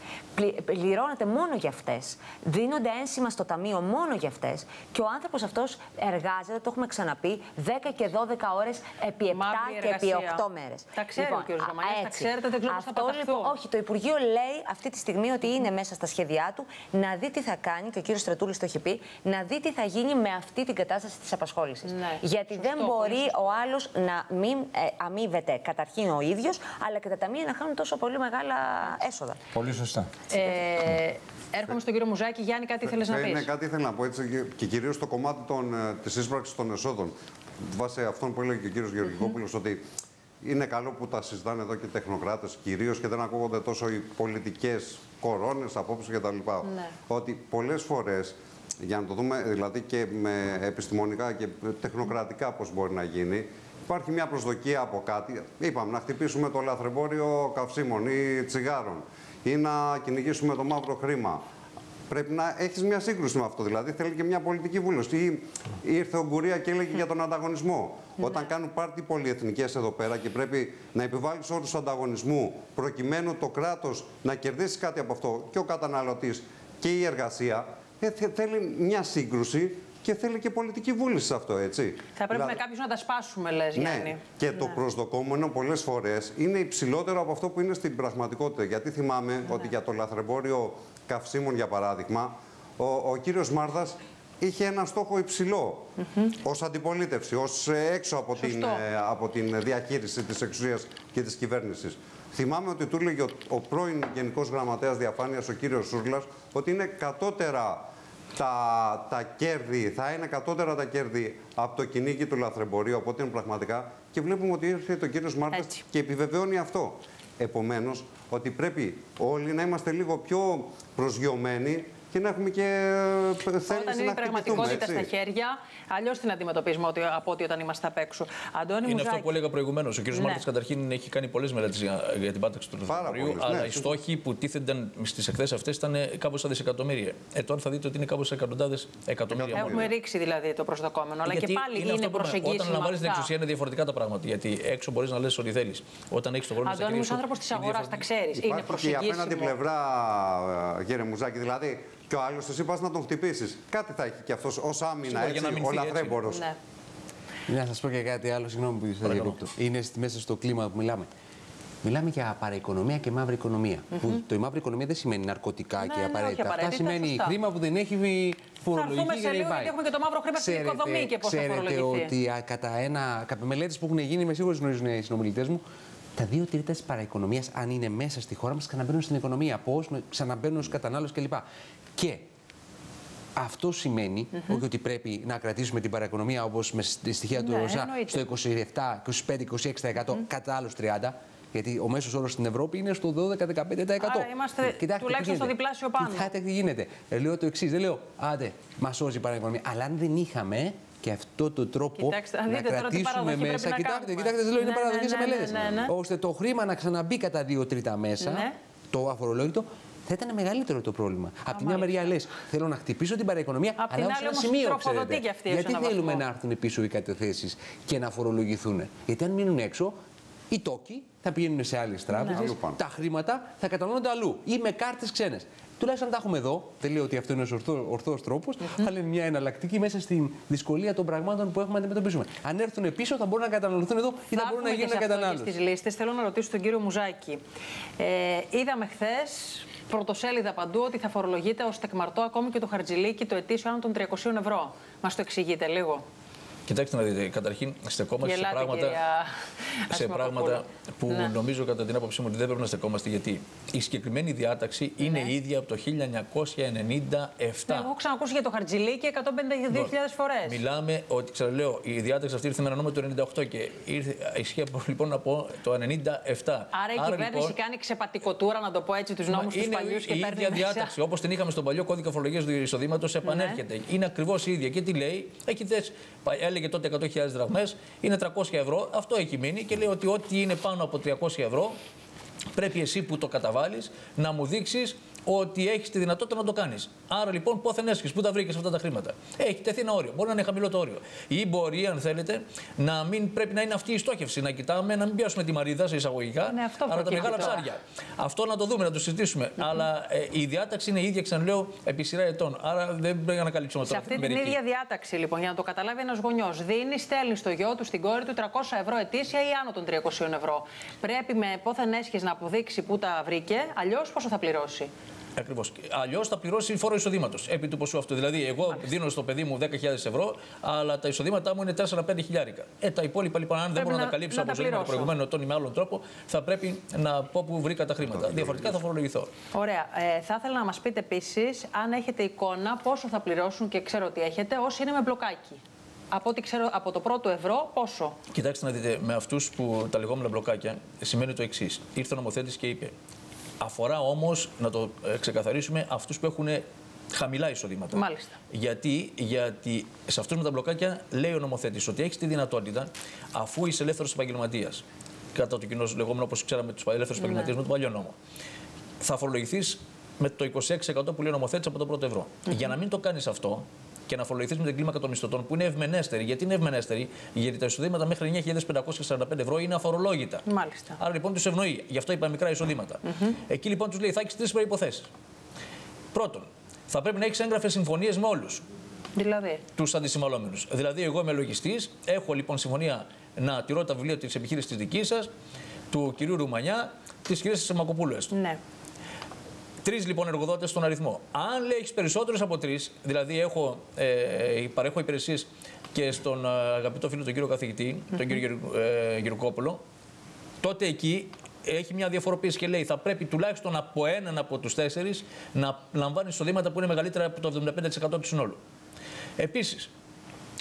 Πληρώνεται μόνο για αυτές. Δίνονται ένσημα στο ταμείο μόνο για αυτές. Και ο άνθρωπος αυτός εργάζεται, το έχουμε ξαναπεί, 10 και 12 ώρες επί 7 και επί 8 μέρες. Τα ξέρει ο κ. Ρωμανιάς, τα ξέρετε, δεν ξέρω πώς θα παταχθούν. Όχι, το Υπουργείο λέει αυτή τη στιγμή ότι είναι μέσα στα σχέδιά του να δει τι θα κάνει, και ο κ. Στρατούλης το έχει πει, να δει τι θα γίνει με αυτή την κατάσταση της απασχόλησης. Ναι. Γιατί σωστό, δεν μπορεί ο άλλος να μην αμείβεται καταρχήν ο ίδιος, αλλά και τα ταμεία να χάνουν τόσο πολύ μεγάλα έσοδα. Πολύ σωστά. Έρχομαι στον κύριο Μουζάκη. Γιάννη, κάτι ήθελες να πεις? Ναι, κάτι ήθελα να πω έτσι, και κυρίως το κομμάτι της ίσπραξης των εσόδων. Βάσει αυτόν που έλεγε και ο κύριος Γεωργικόπουλος, ότι είναι καλό που τα συζητάνε εδώ και τεχνοκράτες κυρίως και δεν ακούγονται τόσο οι πολιτικές κορώνες, απόψεις κτλ. Ναι. Ότι πολλές φορές, για να το δούμε δηλαδή και με επιστημονικά και τεχνοκρατικά πώς μπορεί να γίνει, υπάρχει μια προσδοκία από κάτι. Είπαμε να χτυπήσουμε το λαθρεμπόριο καυσίμων ή τσιγάρων ή να κυνηγήσουμε το μαύρο χρήμα. Πρέπει να έχεις μια σύγκρουση με αυτό. Δηλαδή θέλει και μια πολιτική βούλωση. Ήρθε ο Γκουρία και έλεγε για τον ανταγωνισμό. Όταν κάνουν πάρτι πολυεθνικές εδώ πέρα και πρέπει να επιβάλλεις όρους ανταγωνισμού προκειμένου το κράτος να κερδίσει κάτι από αυτό, και ο καταναλωτής και η εργασία, θέλει μια σύγκρουση. Και θέλει και πολιτική βούληση σε αυτό, έτσι. Θα πρέπει με κάποιους να τα σπάσουμε, λες, Γιάννη. Ναι. Και το προσδοκόμενο πολλές φορές είναι υψηλότερο από αυτό που είναι στην πραγματικότητα. Γιατί θυμάμαι ότι για το λαθρεμπόριο καυσίμων, για παράδειγμα, ο κύριος Μάρδας είχε ένα στόχο υψηλό ως αντιπολίτευση, ως έξω από την διαχείριση της εξουσίας και της κυβέρνησης. Θυμάμαι ότι του έλεγε ο πρώην Γενικός Γραμματέας Διαφάνειας, ο κύριος Σούρλας, ότι είναι κατώτερα τα κέρδη, θα είναι κατώτερα τα κέρδη από το κυνήγι του λαθρεμπορίου, από ό,τι είναι πραγματικά. Και βλέπουμε ότι ήρθε το κύριος Μάρτας και επιβεβαιώνει αυτό. Επομένως, ότι πρέπει όλοι να είμαστε λίγο πιο προσγειωμένοι και να έχουμε και θέληση. Όταν είναι η πραγματικότητα στα χέρια, αλλιώς την αντιμετωπίζουμε από ότι όταν είμαστε απ' έξω. Αντώνη Μουζάκη. Αυτό που έλεγα προηγουμένως. Ο κ. Μάρτης καταρχήν έχει κάνει πολλές μελέτες για την πάταξη του λαθρεμπορίου, αλλά οι στόχοι που τίθενταν στις εκθέσεις αυτές ήταν κάπως στα δισεκατομμύρια. Τώρα θα δείτε ότι είναι κάπως εκατοντάδες εκατομμύρια. Έχουμε ρίξει δηλαδή το προσδοκόμενο, αλλά και πάλι είναι προσεγγίσιμο. Όταν λαμβάνεις την εξουσία είναι διαφορετικά τα πράγματα. Γιατί έξω μπορείς να λες ό,τι θέλεις. Όταν έχεις τον χρόνο να Αντώνη, είσαι άνθρωπος της αγοράς, τα ξέρεις. Είναι προσεγγίσιμο. Και απέναντι πλευρά, κύριε Μουζάκη, δηλαδή. Και ο άλλος εσύ πας να τον χτυπήσεις. Κάτι θα έχει και αυτός ως άμυνα, έτσι, ο λαθρέμπορος. Ναι. Να σας πω και κάτι άλλο, συγγνώμη που σας διακόπτω. Είναι μέσα στο κλίμα που μιλάμε. Μιλάμε για παραοικονομία και μαύρη οικονομία. Που το η μαύρη οικονομία δεν σημαίνει ναρκωτικά και απαραίτητα. Αυτά σημαίνει χρήμα που δεν έχει φορολογική και δεν πάει. Έχουμε και το μαύρο χρήμα στην οικοδομή και πώς θα φορολογηθεί. Ξέρετε ότι κατά μελέτες που έχουν γίνει, με σίγουρος γνωρίζουν οι συνομιλητές μου, τα 2/3 της παραοικονομίας, αν είναι μέσα στη χώρα μας, ξαναμπαίνουν στην οικονομία. Πώς, ξαναμπαίνουν ως κατανάλωση κλπ. Και αυτό σημαίνει όχι ότι πρέπει να κρατήσουμε την παραοικονομία όπως με τη στοιχεία του ΩΣΑ στο 27, 25, 26% κατά άλλους 30%. Γιατί ο μέσος όρος στην Ευρώπη είναι στο 12-15%. Άρα είμαστε τουλάχιστον στο διπλάσιο πάνω. Κοιτάξτε τι γίνεται. Λέω το εξής. Δεν λέω, άντε, μας σώζει η παραοικονομία. Αλλά αν δεν είχαμε και αυτό το τρόπο να κρατήσουμε μέσα. Κοιτάξτε, δεν λέω, είναι παραδοχές σε μελέτες. Ώστε το χρήμα να ξαναμπεί κατά 2/3 μέσα, το αφορολόγητο, θα ήταν μεγαλύτερο το πρόβλημα. Από τη μια μεριά λες, θέλω να χτυπήσω την παραοικονομία, αλλά όμως ένα σημείο, ξέρετε. Γιατί θέλουμε να έρθουν πίσω οι καταθέσεις και να φορολογηθούν? Γιατί αν μείνουν έξω, οι τόκοι θα πηγαίνουν σε άλλες τράπεζες, τα χρήματα θα καταναλώνονται αλλού ή με κάρτες ξένες. Τουλάχιστον τα έχουμε εδώ. Δεν λέω ότι αυτό είναι ο ορθός τρόπος, αλλά είναι μια εναλλακτική μέσα στην δυσκολία των πραγμάτων που έχουμε να αντιμετωπίσουμε. Αν έρθουν πίσω, θα μπορούν να καταναλωθούν εδώ ή θα μπορούν να γίνουν κατανάλωση. Στις λίστες θέλω να ρωτήσω τον κύριο Μουζάκη. Είδαμε χθες πρωτοσέλιδα παντού ότι θα φορολογείται ως τεκμαρτό ακόμη και το χαρτζηλίκι το ετήσιο άνω των 300 ευρώ. Μας το εξηγείτε λίγο? Κοιτάξτε να δείτε, καταρχήν στεκόμαστε σε πράγματα που νομίζω κατά την άποψή μου ότι δεν πρέπει να στεκόμαστε, γιατί η συγκεκριμένη διάταξη είναι η ίδια από το 1997. Εγώ έχω ξανακούσει για το χαρτζηλίκι 152.000 φορές. Μιλάμε ότι, ξαναλέω, η διάταξη αυτή ήρθε με ένα νόμο το 1998 και ισχύει λοιπόν από το 1997. Άρα η κυβέρνηση κάνει ξεπατικοτούρα, να το πω έτσι, τους νόμους τους παλιούς και παίρνει. Η ίδια διάταξη, όπως την είχαμε στον παλιό κώδικα φορολογίας του εισοδήματος, επανέρχεται. Είναι ακριβώς η ίδια. Και τι λέει? Έχει θέσει. Έλεγε τότε 100.000 δραχμές, είναι 300 ευρώ. Αυτό έχει μείνει και λέει ότι ό,τι είναι πάνω από 300 ευρώ πρέπει εσύ που το καταβάλεις να μου δείξεις ότι έχεις τη δυνατότητα να το κάνεις. Άρα λοιπόν, πόθεν έσχες, πού τα βρήκες αυτά τα χρήματα? Έχει τεθεί ένα όριο. Μπορεί να είναι χαμηλό το όριο. Ή μπορεί, αν θέλετε, να μην πρέπει να είναι αυτή η στόχευση. Να κοιτάμε, να μην πιάσουμε τη μαρίδα σε εισαγωγικά, αλλά τα μεγάλα ψάρια. Αυτό να το δούμε, να το συζητήσουμε. Αλλά η διάταξη είναι η ίδια, ξαναλέω, επί σειρά ετών. Άρα δεν πρέπει να ανακαλύψουμε τώρα. Σε αυτή την ίδια διάταξη, λοιπόν, για να το καταλάβει ένας γονιός, στέλνει στο γιο του, στην κόρη του 300 ευρώ ετήσια ή άνω των 300 ευρώ. Πρέπει με πόθεν έσχες να αποδείξει πού τα βρήκε, αλλιώς πόσο θα πληρώσει? Ακριβώς. Αλλιώς θα πληρώσει φόρο εισοδήματος επί του ποσού αυτού. Δηλαδή, εγώ δίνω στο παιδί μου 10.000 ευρώ, αλλά τα εισοδήματά μου είναι 4-5 χιλιάρικα. Τα υπόλοιπα, λοιπόν, αν δεν μπορώ να καλύψω από ζωή προηγουμένου ετών ή με άλλον τρόπο, θα πρέπει να πω που βρήκα τα χρήματα. Διαφορετικά θα φορολογηθώ. Ωραία. Θα ήθελα να μας πείτε επίσης, αν έχετε εικόνα, πόσο θα πληρώσουν, και ξέρω ότι έχετε, όσοι είναι με μπλοκάκι. Από ό,τι ξέρω, από το πρώτο ευρώ, πόσο? Κοιτάξτε να δείτε, με αυτούς που τα λεγόμενα μπλοκάκια σημαίνει το εξής. Ήρθε ο νομοθέτης και είπε. Αφορά όμως, να το ξεκαθαρίσουμε, αυτούς που έχουν χαμηλά εισοδήματα. Μάλιστα. Γιατί σε αυτούς με τα μπλοκάκια λέει ο νομοθέτης ότι έχεις τη δυνατότητα, αφού είσαι ελεύθερος επαγγελματίας, κατά το κοινό λεγόμενο όπως ξέραμε τους ελεύθερους επαγγελματίες με τον παλιό νόμο, θα φορολογηθείς με το 26% που λέει ο νομοθέτης από το πρώτο ευρώ. Για να μην το κάνεις αυτό και να φορολογηθείς με την κλίμακα των μισθωτών που είναι ευμενέστερη. Γιατί είναι ευμενέστερη? Γιατί τα εισοδήματα μέχρι 9.545 ευρώ είναι αφορολόγητα. Μάλιστα. Άρα λοιπόν τους ευνοεί. Γι' αυτό είπα μικρά εισοδήματα. Εκεί λοιπόν τους λέει: θα έχεις 3 προϋποθέσεις. Πρώτον, θα πρέπει να έχεις έγγραφες συμφωνίες με όλους. Δηλαδή. Τους αντισυμβαλόμενους. Δηλαδή, εγώ είμαι λογιστής, έχω λοιπόν συμφωνία να τηρώ τα βιβλία της επιχείρησης της δικής σας, του κυρίου Ρουμανιά, της κυρίας Σεμακοπούλου. Ναι. 3 λοιπόν εργοδότες στον αριθμό. Αν λέει έχεις περισσότερους από 3, δηλαδή παρέχω υπηρεσίες και στον αγαπητό φίλο τον κύριο καθηγητή, τον κύριο Γερουκόπουλο, τότε εκεί έχει μια διαφοροποίηση και λέει θα πρέπει τουλάχιστον από έναν από τους 4 να λαμβάνει εισοδήματα που είναι μεγαλύτερα από το 75% του συνόλου. Επίσης,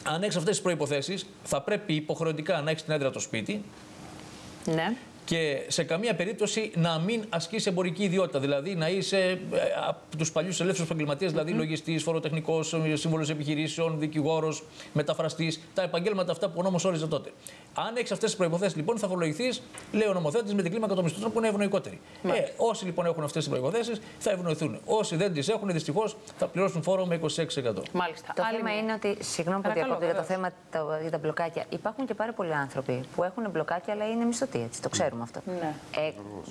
αν έχεις αυτές τις προϋποθέσεις, θα πρέπει υποχρεωτικά να έχεις την έδρα το σπίτι. Ναι. και σε καμία περίπτωση να μην ασκείς εμπορική ιδιότητα. Δηλαδή να είσαι από τους παλιούς ελεύθερους επαγγελματίες, δηλαδή λογιστής, φοροτεχνικός, σύμβολος επιχειρήσεων, δικηγόρος, μεταφραστής, τα επαγγέλματα αυτά που ο νόμος όριζε τότε. Αν έχεις αυτές τις προϋποθέσεις, λοιπόν, θα φορολογηθείς, λέει ο νομοθέτης, με την κλίμακα των μισθών που είναι ευνοϊκότερη. Όσοι λοιπόν έχουν αυτές τις προϋποθέσεις θα ευνοηθούν. Όσοι δεν τις έχουν, δυστυχώς θα πληρώσουν φόρο με 26%. Μάλιστα. Το θέμα είναι ότι, συγγνώμη που διακόπτω για το θέμα για τα μπλοκάκια, υπάρχουν και πάρα πολλοί άνθρωποι που έχουν μπλοκάκια, αλλά είναι μισθωτοί. Έτσι, το ξέρουμε αυτό. Ναι.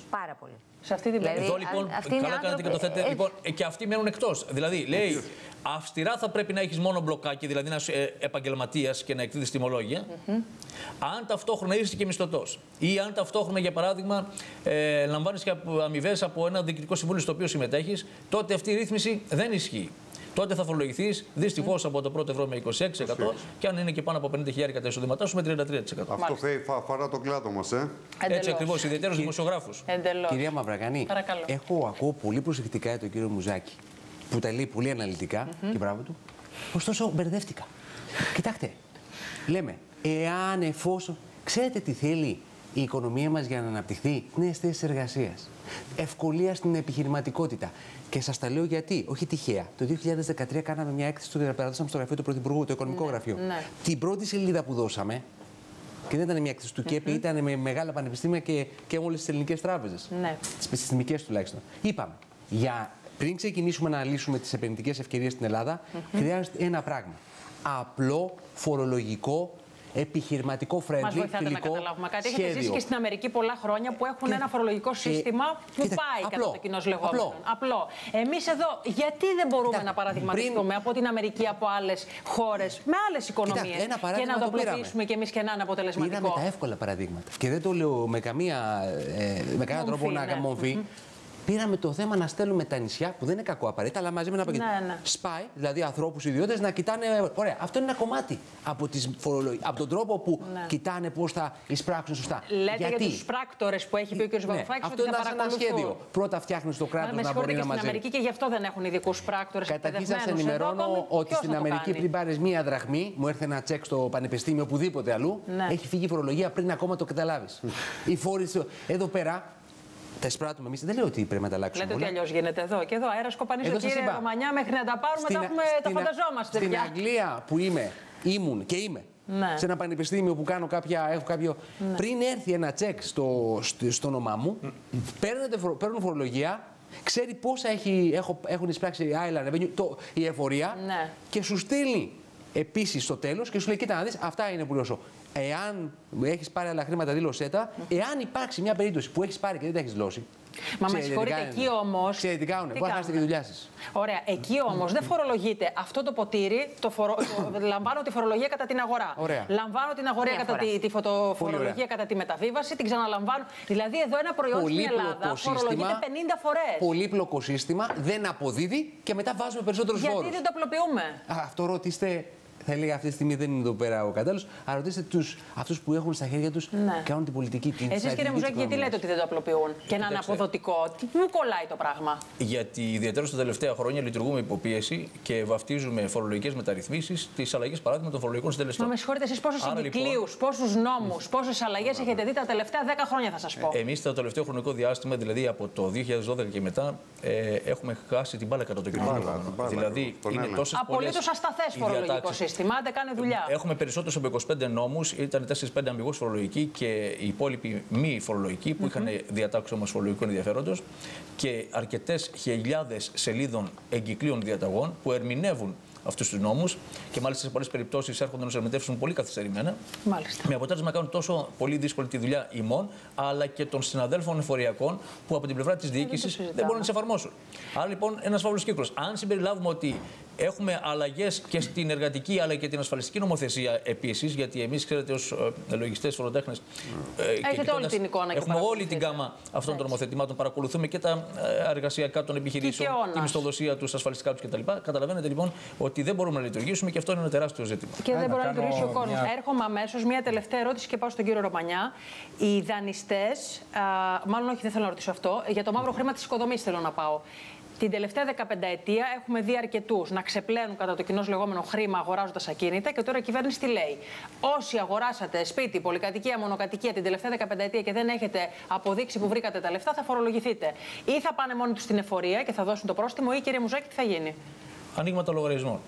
Πάρα πολύ. Σε αυτή την περίπτωση. Εδώ λοιπόν, καλά κάνετε και το θέτε. Λοιπόν, και αυτοί μένουν εκτός. Δηλαδή, λέει, αυστηρά θα πρέπει να έχεις μόνο μπλοκάκι, δηλαδή να είσαι επαγγελματίας και να εκδίδεις τιμολόγια. Αν ταυτόχρονα είσαι και μισθωτός ή αν ταυτόχρονα, για παράδειγμα, λαμβάνεις και αμοιβές από ένα διοικητικό συμβούλιο στο οποίο συμμετέχεις, τότε αυτή η ρύθμιση δεν ισχύει. Τότε θα φορολογηθείς δυστυχώς από το πρώτο ευρώ με 26% και αν είναι και πάνω από 50.000 τα εισοδήματά σου με 33%. Αυτό αφορά τον κλάδο μας, Έτσι ακριβώς, ιδιαίτερος δημοσιογράφους. Κυρία Μαυραγανή, ακούω πολύ προσεκτικά τον κύριο Μουζάκη που τα λέει πολύ αναλυτικά και μπράβο του. Ωστόσο, μπερδεύτηκα. Κοιτάξτε, λέμε, εάν εφόσον. Ξέρετε τι θέλει η οικονομία μας για να αναπτυχθεί? Νέες θέσεις εργασίας. Ευκολία στην επιχειρηματικότητα. Και σας τα λέω γιατί, όχι τυχαία. Το 2013 κάναμε μια έκθεση που περάσαμε στο γραφείο του Πρωθυπουργού, το οικονομικό γραφείο. Την πρώτη σελίδα που δώσαμε, και δεν ήταν μια έκθεση του ΚΕΠ, ήταν με μεγάλα πανεπιστήμια και όλες τις ελληνικές τράπεζες. Τις επιστημικές τουλάχιστον. Είπαμε, πριν ξεκινήσουμε να αναλύσουμε τις επενδυτικές ευκαιρίες στην Ελλάδα, χρειάζεται ένα πράγμα. Απλό, φορολογικό, επιχειρηματικό, friendly, μας βοηθάτε να καταλάβουμε κάτι. Έχετε ζήσει και στην Αμερική πολλά χρόνια που έχουν ένα φορολογικό σύστημα που πάει κατά το κοινώς λεγόμενο. Απλό. Εμείς εδώ γιατί δεν μπορούμε να παραδειγματιστούμε από την Αμερική, από άλλες χώρες, με άλλες οικονομίες και να το απλοποιήσουμε κι εμείς και να είναι αποτελεσματικό? Πήραμε τα εύκολα παραδείγματα. Και δεν το λέω με κανέναν τρόπο να καμομφεί. Πήραμε το θέμα να στέλνουμε τα νησιά, που δεν είναι κακό απαραίτητα, αλλά μαζί με ένα πακέτο. Σπάι, δηλαδή ανθρώπους ιδιώτες, να κοιτάνε. Ωραία, αυτό είναι ένα κομμάτι από τον τρόπο που κοιτάνε πώς θα εισπράξουν σωστά. Λέτε για τους πράκτορες που έχει πει ο κ. Βαρουφάκης ότι θα παρακολουθούν. Αυτό είναι ένα σχέδιο. Πρώτα φτιάχνεις το κράτος να μπορεί να μαζεύει. Στην Αμερική και γι' αυτό δεν έχουν ειδικούς πράκτορες. Καταρχήν σας ενημερώνω ότι στην Αμερική πριν πάρεις μία δραχμή, μου έρθει ένα τσεκ στο πανεπιστήμιο οπουδήποτε αλλού, έχει φύγει η φορολογία πριν ακόμα το καταλάβεις. Οι φόροι εδώ πέρα. Τα εισπράττουμε εμείς. Δεν λέω ότι πρέπει να τα αλλάξουμε. Λέτε ότι αλλιώς γίνεται εδώ. Και εδώ αέρα σκοπανίζω, κύριε Ρωμανιά, μέχρι να τα πάρουμε τα φανταζόμαστε. Στην Αγγλία που ήμουν και είμαι. Σε ένα πανεπιστήμιο που έχω κάποιο. Πριν έρθει ένα τσεκ στο όνομά μου, παίρνουν φορολογία, ξέρει πόσα έχουν εισπράξει η Island Revenue, η εφορία, και σου στείλει επίσης στο τέλος και σου λέει: κοίτα να δεις, αυτά είναι που λέω σου. Εάν έχεις πάρει άλλα χρήματα, δήλωσέ τα. Εάν υπάρξει μια περίπτωση που έχεις πάρει και δεν τα έχεις δηλώσει. Μα με συγχωρείτε, εκεί όμως. Ξέρετε τι κάνουν, μπορεί να χάσετε και τη δουλειά σας. Ωραία, εκεί όμως δεν φορολογείται αυτό το ποτήρι. Λαμβάνω τη φορολογία κατά την αγορά. Ωραία. Λαμβάνω την αγορά κατά τη φορολογία κατά τη μεταβίβαση, την ξαναλαμβάνω. Δηλαδή εδώ ένα προϊόν στην Ελλάδα φορολογείται 50 φορές. Πολύπλοκο σύστημα, δεν αποδίδει και μετά βάζουμε περισσότερους φόρους. Γιατί δεν το απλοποιούμε? Αυτό ρωτήστε. Θα έλεγα αυτή τη στιγμή δεν είναι εδώ πέρα ο κατάλληλος. Αλλά ρωτήστε αυτούς που έχουν στα χέρια τους και κάνουν την πολιτική. Εσείς, κύριε Μουζάκη, γιατί λέτε ότι δεν το απλοποιούν και να είναι αποδοτικό? Πού κολλάει το πράγμα? Γιατί ιδιαίτερα στα τελευταία χρόνια λειτουργούμε υποπίεση και βαφτίζουμε φορολογικές μεταρρυθμίσεις, τις αλλαγές παράδειγμα των φορολογικών συντελεστών. Μα με συγχωρείτε, εσείς πόσους εγκυκλίους, πόσους νόμους, πόσες αλλαγές έχετε δει τα τελευταία 10 χρόνια, θα σας πω? Εμείς το τελευταίο χρονικό διάστημα, δηλαδή από το 2012 και μετά, έχουμε χάσει την μπάλα κατά το κοινωνικό. Δηλαδή είναι τόσες απολύτως ασταθές φορολογικό σύστημα. Άντε, κάνε δουλειά. Έχουμε περισσότερους από 25 νόμους, ήταν 4-5 αμοιβώς φορολογικοί και οι υπόλοιποι μη φορολογικοί που είχαν διατάξει όμως φορολογικού ενδιαφέροντος και αρκετές χιλιάδες σελίδων εγκυκλίων διαταγών που ερμηνεύουν αυτούς τους νόμους και μάλιστα σε πολλές περιπτώσεις έρχονται να τους ερμηνεύσουν πολύ καθυστερημένα. Μάλιστα. Με αποτέλεσμα να κάνουν τόσο πολύ δύσκολη τη δουλειά ημών, αλλά και των συναδέλφων εφοριακών που από την πλευρά της διοίκησης δεν μπορούν να τις εφαρμόσουν. Άρα λοιπόν ένας φαύλος κύκλος. Αν συμπεριλάβουμε ότι έχουμε αλλαγές και στην εργατική αλλά και την ασφαλιστική νομοθεσία επίσης, γιατί εμείς, ξέρετε, ως λογιστές, φοροτέχνες, έχετε όλη την εικόνα και έχουμε όλη την γκάμα αυτών των νομοθετημάτων, παρακολουθούμε και τα εργασιακά των επιχειρήσεων, τη μισθοδοσία τους, ασφαλιστικά τους κτλ. Καταλαβαίνετε λοιπόν ότι δεν μπορούμε να λειτουργήσουμε και αυτό είναι ένα τεράστιο ζήτημα. Και δεν μπορεί να λειτουργήσει ο κόσμος. Έρχομαι αμέσως μια τελευταία ερώτηση και πάω στον κύριο Ρωμανιά. Οι δανειστές, μάλλον όχι, δεν θέλω να ρωτήσω αυτό, για το μαύρο χρήμα της οικοδομής θέλω να πάω. Την τελευταία 15ετία έχουμε δει αρκετούς να ξεπλένουν κατά το κοινώς λεγόμενο χρήμα αγοράζοντας ακίνητα και τώρα η κυβέρνηση τι λέει? Όσοι αγοράσατε σπίτι, πολυκατοικία, μονοκατοικία την τελευταία 15ετία και δεν έχετε αποδείξει που βρήκατε τα λεφτά, θα φορολογηθείτε. Ή θα πάνε μόνοι τους στην εφορία και θα δώσουν το πρόστιμο, ή κύριε Μουζάκη, τι θα γίνει? Ανοίγματα λογαριασμών.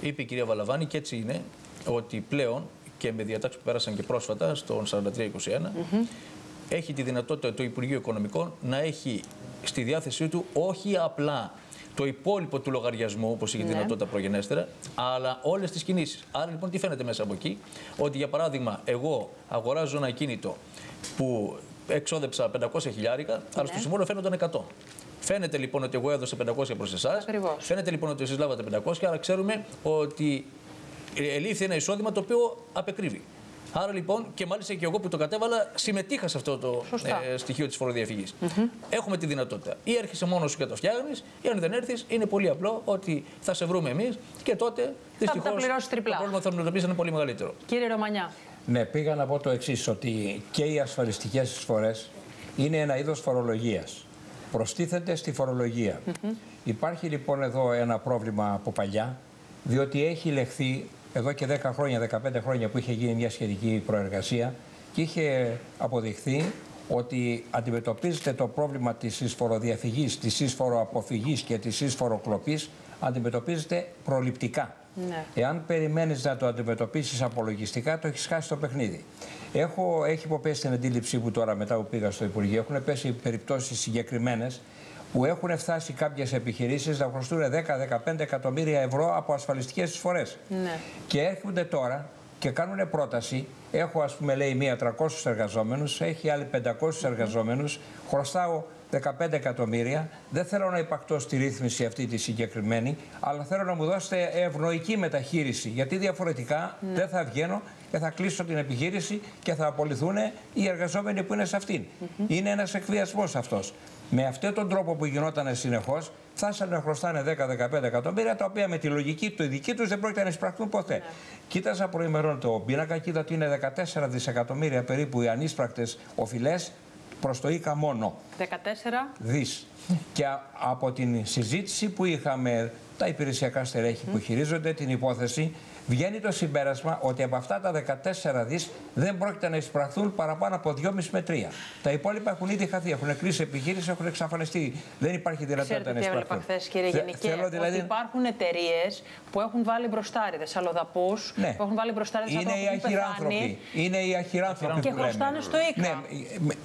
Είπε η κυρία Βαλαβάνη, και έτσι είναι, ότι πλέον και με διατάξεις που πέρασαν και πρόσφατα στον 4321, έχει τη δυνατότητα το Υπουργείο Οικονομικών να έχει στη διάθεσή του όχι απλά το υπόλοιπο του λογαριασμού, όπως είχε δυνατότητα προγενέστερα, αλλά όλες τις κινήσεις. Άρα λοιπόν τι φαίνεται μέσα από εκεί? Ότι για παράδειγμα εγώ αγοράζω ένα ακίνητο που εξόδεψα 500 χιλιάρικα, αλλά στο συμβόλαιο φαίνονταν 100. Φαίνεται λοιπόν ότι εγώ έδωσα 500 προς εσάς. Φαίνεται λοιπόν ότι εσείς λάβατε 500, άρα ξέρουμε ότι ελήφθη ένα εισόδημα το οποίο απεκρύβει. Άρα λοιπόν, και μάλιστα και εγώ που το κατέβαλα, συμμετείχα σε αυτό το στοιχείο της φοροδιαφυγής. Έχουμε τη δυνατότητα. Ή έρχεσαι μόνος σου και το φτιάχνεις, ή αν δεν έρθεις, είναι πολύ απλό ότι θα σε βρούμε εμείς και τότε δυστυχώς το πρόβλημα θα αντιμετωπίσει είναι πολύ μεγαλύτερο. Κύριε Ρωμανιά. Ναι, πήγα να πω το εξής, ότι και οι ασφαλιστικές εισφορές είναι ένα είδος φορολογίας. Προστίθεται στη φορολογία. Υπάρχει λοιπόν εδώ ένα πρόβλημα από παλιά, διότι έχει λεχθεί εδώ και 10 χρόνια, 15 χρόνια που είχε γίνει μια σχετική προεργασία και είχε αποδειχθεί ότι αντιμετωπίζεται το πρόβλημα της εισφοροδιαφυγής, της εισφοροαποφυγής και της εισφοροκλοπής, αντιμετωπίζεται προληπτικά. Ναι. Εάν περιμένεις να το αντιμετωπίσεις απολογιστικά, το έχεις χάσει το παιχνίδι. Έχει υποπέσει την αντίληψή μου τώρα, μετά που πήγα στο Υπουργείο, έχουν πέσει περιπτώσεις συγκεκριμένες που έχουν φτάσει κάποιες επιχειρήσεις να χρωστούν 10-15 εκατομμύρια ευρώ από ασφαλιστικές εισφορές. Ναι. Και έρχονται τώρα και κάνουν πρόταση. Έχω, ας πούμε, λέει μία 300 εργαζόμενους, έχει άλλοι 500 εργαζόμενους, χρωστάω 15 εκατομμύρια. Δεν θέλω να υπαχτώ στη ρύθμιση αυτή τη συγκεκριμένη, αλλά θέλω να μου δώσετε ευνοϊκή μεταχείριση. Γιατί διαφορετικά δεν θα βγαίνω και θα κλείσω την επιχείρηση και θα απολυθούν οι εργαζόμενοι που είναι σε αυτήν. Είναι ένας εκβιασμός αυτός. Με αυτόν τον τρόπο που γινόταν συνεχώς, φτάσανε να χρωστάνε 10-15 εκατομμύρια, τα οποία με τη λογική του δική τους δεν πρόκειται να εισπραχτούν ποτέ. Κοίταζα προημερών το πίνακα, κοίτα ότι είναι 14 δισεκατομμύρια περίπου οι ανείσπρακτες οφειλές προς το ΙΚΑ μόνο. 14 δις. Και από την συζήτηση που είχαμε τα υπηρεσιακά στελέχη που χειρίζονται την υπόθεση, βγαίνει το συμπέρασμα ότι από αυτά τα 14 δις δεν πρόκειται να εισπραχθούν παραπάνω από 2,5 με 3. Τα υπόλοιπα έχουν ήδη χαθεί, έχουν κλείσει επιχείρηση, έχουν εξαφανιστεί. Δεν υπάρχει δυνατότητα να εισπραχθούν. Ξέρετε τι έβλεπα χθες, κύριε Γενικέ, δηλαδή... ότι υπάρχουν εταιρείες που έχουν βάλει μπροστάριδες, αλλοδαπούς, που έχουν βάλει μπροστάριδες είναι οι αχυράνθρωποι. Είναι οι αχυράνθρωποι και χρωστάνε στο ΙΚΑ.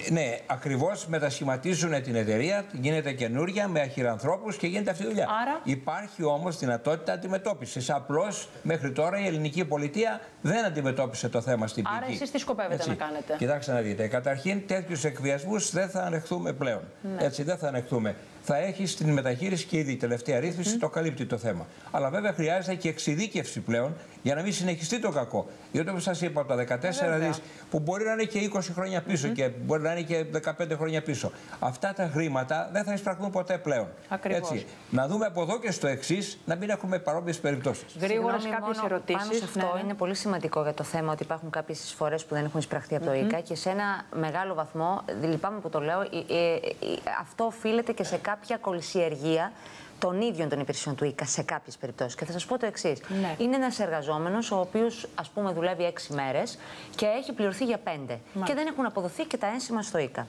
Ναι, ακριβώς μετασχηματίζουν την εταιρεία, γίνεται καινούρια με αχυρανθρώπους και γίνεται αυτή η δουλειά. Άρα... Υπάρχει όμως δυνατότητα αντιμετώπισης. Απλώς μέχρι τώρα η ελληνική πολιτεία δεν αντιμετώπισε το θέμα στην πηγή. Άρα εσείς τι σκοπεύετε να κάνετε? Κοιτάξτε να δείτε. Καταρχήν, τέτοιους εκβιασμούς δεν θα ανεχθούμε πλέον. Ναι. Έτσι, δεν θα ανεχθούμε. Θα έχει στην μεταχείριση και ήδη η τελευταία ρύθμιση το καλύπτει το θέμα. Αλλά βέβαια χρειάζεται και εξειδίκευση πλέον για να μην συνεχιστεί το κακό. Διότι όπως σας είπα, τα 14 δις που μπορεί να είναι και 20 χρόνια πίσω και μπορεί να είναι και 15 χρόνια πίσω, αυτά τα χρήματα δεν θα εισπραχθούν ποτέ πλέον. Έτσι, να δούμε από εδώ και στο εξής, να μην έχουμε παρόμοιες περιπτώσεις. Γρήγορες κάποιες ερωτήσεις. Πάνω σε αυτό είναι πολύ σημαντικό για το θέμα ότι υπάρχουν κάποιες εισφορές που δεν έχουν εισπραχθεί από το ΙΚΑ και σε ένα μεγάλο βαθμό, λυπάμαι που το λέω, αυτό οφείλεται και σε κάποια κολυσιεργία των ίδιων των υπηρεσιών του ΙΚΑ σε κάποιες περιπτώσεις. Και θα σας πω το εξής. Ναι. Είναι ένας εργαζόμενος ο οποίος, ας πούμε, δουλεύει 6 μέρες και έχει πληρωθεί για 5 και δεν έχουν αποδοθεί και τα ένσημα στο ΙΚΑ.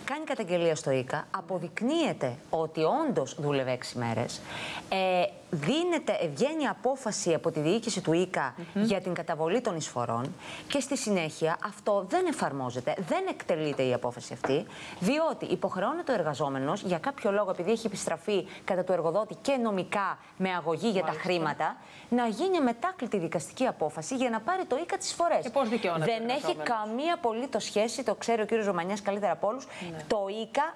Κάνει καταγγελία στο ΙΚΑ, αποδεικνύεται ότι όντως δούλευε 6 μέρες, βγαίνει απόφαση από τη διοίκηση του ΙΚΑ για την καταβολή των εισφορών και στη συνέχεια αυτό δεν εφαρμόζεται, δεν εκτελείται η απόφαση αυτή, διότι υποχρεώνεται ο εργαζόμενος για κάποιο λόγο, επειδή έχει επιστραφεί κατά του εργοδότη και νομικά με αγωγή για τα χρήματα, να γίνει μετάκλητη δικαστική απόφαση για να πάρει το ΙΚΑ τις εισφορές. Και πώς δικαιώνεται? Δεν έχει καμία απολύτως σχέση, το ξέρει ο κύριος Ρωμανιάς καλύτερα από όλους, το ΙΚΑ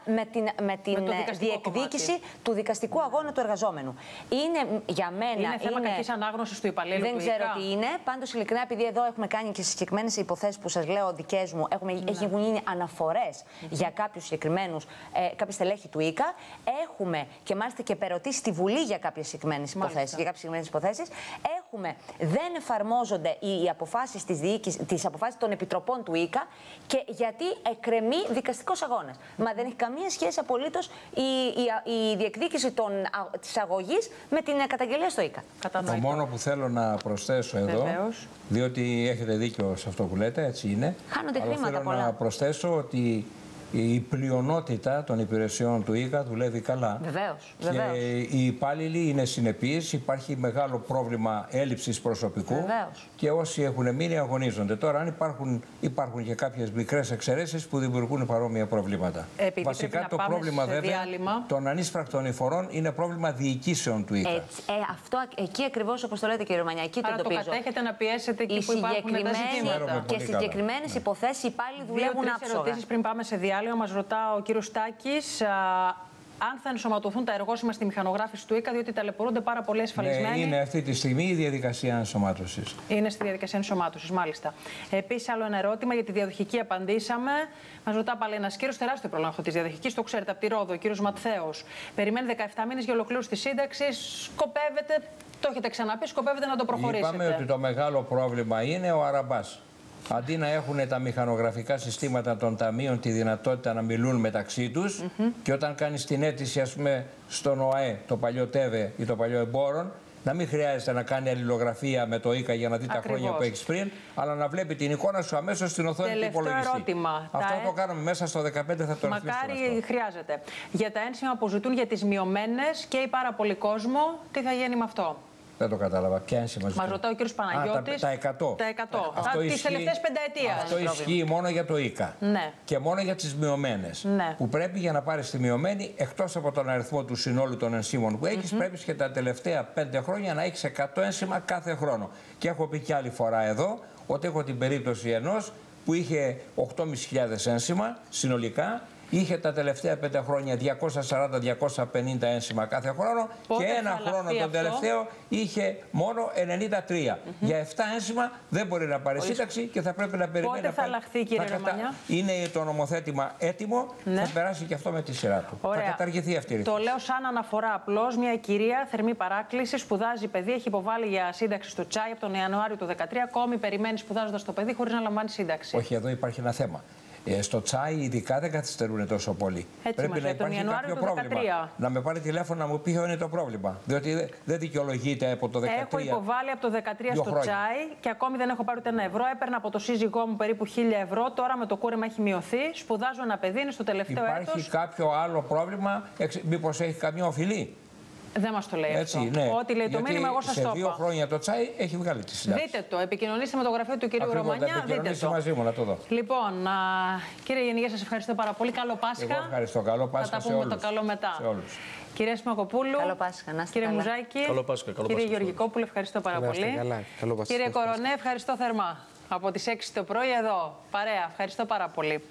με την διεκδίκηση του δικαστικού αγώνα του εργαζόμενου. Είναι για μένα. Είναι θέμα κακής ανάγνωσης του υπαλλήλου. Δεν ξέρω τι είναι. Πάντως, ειλικρινά, επειδή εδώ έχουμε κάνει και συγκεκριμένες υποθέσεις που σας λέω δικές μου, έχουν γίνει αναφορές για κάποιους συγκεκριμένους κάποιες στελέχη του ΙΚΑ. Έχουμε και μάλιστα και περωτήσει στη Βουλή για κάποιες συγκεκριμένες υποθέσεις. δεν εφαρμόζονται οι αποφάσεις τις αποφάσεις των επιτροπών του ΙΚΑ και γιατί εκκρεμεί δικαστικός αγώνας. Μα δεν έχει καμία σχέση απολύτως η διεκδίκηση της αγωγής με την καταγγελία στο ΙΚΑ. Το μόνο που θέλω να προσθέσω εδώ, διότι έχετε δίκιο σε αυτό που λέτε, έτσι είναι. Χάνονται αλλά χρήματα θέλω πολλά. να προσθέσω ότι η πλειονότητα των υπηρεσιών του ΙΚΑ δουλεύει καλά. Βεβαίως. Και οι υπάλληλοι είναι συνεπείς. Υπάρχει μεγάλο πρόβλημα έλλειψης προσωπικού. Βεβαίως. Και όσοι έχουν μείνει αγωνίζονται. Τώρα, αν υπάρχουν και κάποιες μικρές εξαιρέσεις που δημιουργούν παρόμοια προβλήματα. Βασικά το πρόβλημα βέβαια των ανίσπρακτων εισφορών είναι πρόβλημα διοικήσεων του ΙΚΑ. Εκεί ακριβώς, όπως το λέτε, κύριε Ρωμανιά, εκεί το εντοπίζω. Άρα το κατέχετε να πιέσετε εκεί που υπάρχουν τα ζητήματα. Και συγκεκριμένες υποθέσεις οι υπάλληλοι δουλεύουν άψογα. Ερωτήσεις πριν πάμε σε διάλειμμα. Μας ρωτά ο κύριος Στάκης αν θα ενσωματωθούν τα εργόσημα στη μηχανογράφηση του ΙΚΑ, διότι ταλαιπωρούνται πάρα πολλοί ασφαλισμένοι. Ναι, είναι αυτή τη στιγμή η διαδικασία ενσωμάτωσης. Είναι στη διαδικασία ενσωμάτωσης, μάλιστα. Επίσης, άλλο ένα ερώτημα για τη διαδοχική απαντήσαμε. Μας ρωτά πάλι ένας κύριος, τεράστιο πρόβλημα της διαδοχικής, το ξέρετε από τη Ρόδο, ο κύριος Ματθαίος. Περιμένει 17 μήνες για ολοκλήρωση της σύνταξης. Σκοπεύετε, το έχετε ξαναπεί, σκοπεύετε να το προχωρήσετε? Είπαμε ότι το μεγάλο πρόβλημα είναι ο αραμπάς. Αντί να έχουν τα μηχανογραφικά συστήματα των ταμείων τη δυνατότητα να μιλούν μεταξύ τους και όταν κάνεις την αίτηση, ας πούμε, στον ΟΑΕ, το παλιό ΤΕΒΕ ή το παλιό Εμπόρων, να μην χρειάζεται να κάνει αλληλογραφία με το ΙΚΑ για να δει τα χρόνια που έχεις πριν, αλλά να βλέπει την εικόνα σου αμέσως στην οθόνη του υπολογιστή. Ερώτημα. Αυτό το κάνουμε μέσα στο 15, θα το ρυθμίσουμε. Μακάρι χρειάζεται. Για τα ένσημα που ζητούν για τις μειωμένες και οι πάρα πολλοί κόσμο, τι θα γίνει με αυτό? Δεν το κατάλαβα. Ποια ένσημα ζητούν? Μας ρωτάει ο κύριος Παναγιώτης. Τα 100. Τα 100. Τις τελευταίες πενταετίας. Αυτό ισχύει μόνο για το ΙΚΑ. Ναι. Και μόνο για τις μειωμένες. Ναι. Που πρέπει για να πάρεις τη μειωμένη, εκτός από τον αριθμό του συνόλου των ενσύμων που έχεις, πρέπει και τα τελευταία 5 χρόνια να έχεις 100 ένσημα κάθε χρόνο. Και έχω πει και άλλη φορά εδώ ότι έχω την περίπτωση ενός που είχε 8.500 ένσημα συνολικά. Είχε τα τελευταία 5 χρόνια 240-250 ένσημα κάθε χρόνο. Πότε και ένα χρόνο τον τελευταίο είχε μόνο 93. Για 7 ένσημα δεν μπορεί να πάρει σύνταξη και θα πρέπει να περιμένει. Πότε θα αλλάχθει, κύριε Ρωμανιά? Είναι το νομοθέτημα έτοιμο, θα περάσει και αυτό με τη σειρά του. Ωραία. Θα καταργηθεί αυτή η ρύθμιση. Το λέω σαν αναφορά απλώς. Μια κυρία, θερμή παράκληση, σπουδάζει παιδί, έχει υποβάλει για σύνταξη στο Τσάι από τον Ιανουάριο του 2013. Ακόμη περιμένει σπουδάζοντας το παιδί χωρίς να λαμβάνει σύνταξη. Όχι, εδώ υπάρχει ένα θέμα. Στο Τσάι ειδικά δεν καθυστερούν τόσο πολύ. Πρέπει να υπάρχει κάποιο πρόβλημα. Να με πάρει τηλέφωνο να μου πει ποιο είναι το πρόβλημα. Διότι δεν δικαιολογείται από το 2013. Έχω υποβάλει από το 2013 στο Τσάι και ακόμη δεν έχω πάρει ούτε ένα ευρώ. Έπαιρνα από το σύζυγό μου περίπου 1.000 ευρώ. Τώρα με το κούρεμα έχει μειωθεί. Σπουδάζω ένα παιδί, είναι στο τελευταίο έτος. Υπάρχει κάποιο άλλο πρόβλημα, μήπως έχει καμία οφειλή? Δεν μας το λέει έτσι, αυτό. Ναι. Ό,τι λέει το μήνυμα, εγώ σας το είπα. Σε 2 χρόνια το Τσάι έχει βγάλει τη συντάξη. Δείτε το. Επικοινωνήστε με το γραφείο του κυρίου Ρωμανιά. Δείτε το. Μαζί μου, να το δω. Λοιπόν, κύριε Γενικέ, σας ευχαριστώ πάρα πολύ. Καλό Πάσχα. Εγώ ευχαριστώ. Καλό Πάσχα. Θα τα πούμε το καλό μετά. Σε όλους. Κυρία Σμακοπούλου. Καλό Πάσχα. Να είστε κύριε καλά. Μουζάκη. Καλό Πάσχα. Κύριε Γεωργικόπουλο, ευχαριστώ πάρα πολύ. Κύριε Κορονέ, ευχαριστώ θερμά. Από τις 6 το πρωί εδώ. Παρέα. Ευχαριστώ πάρα πολύ.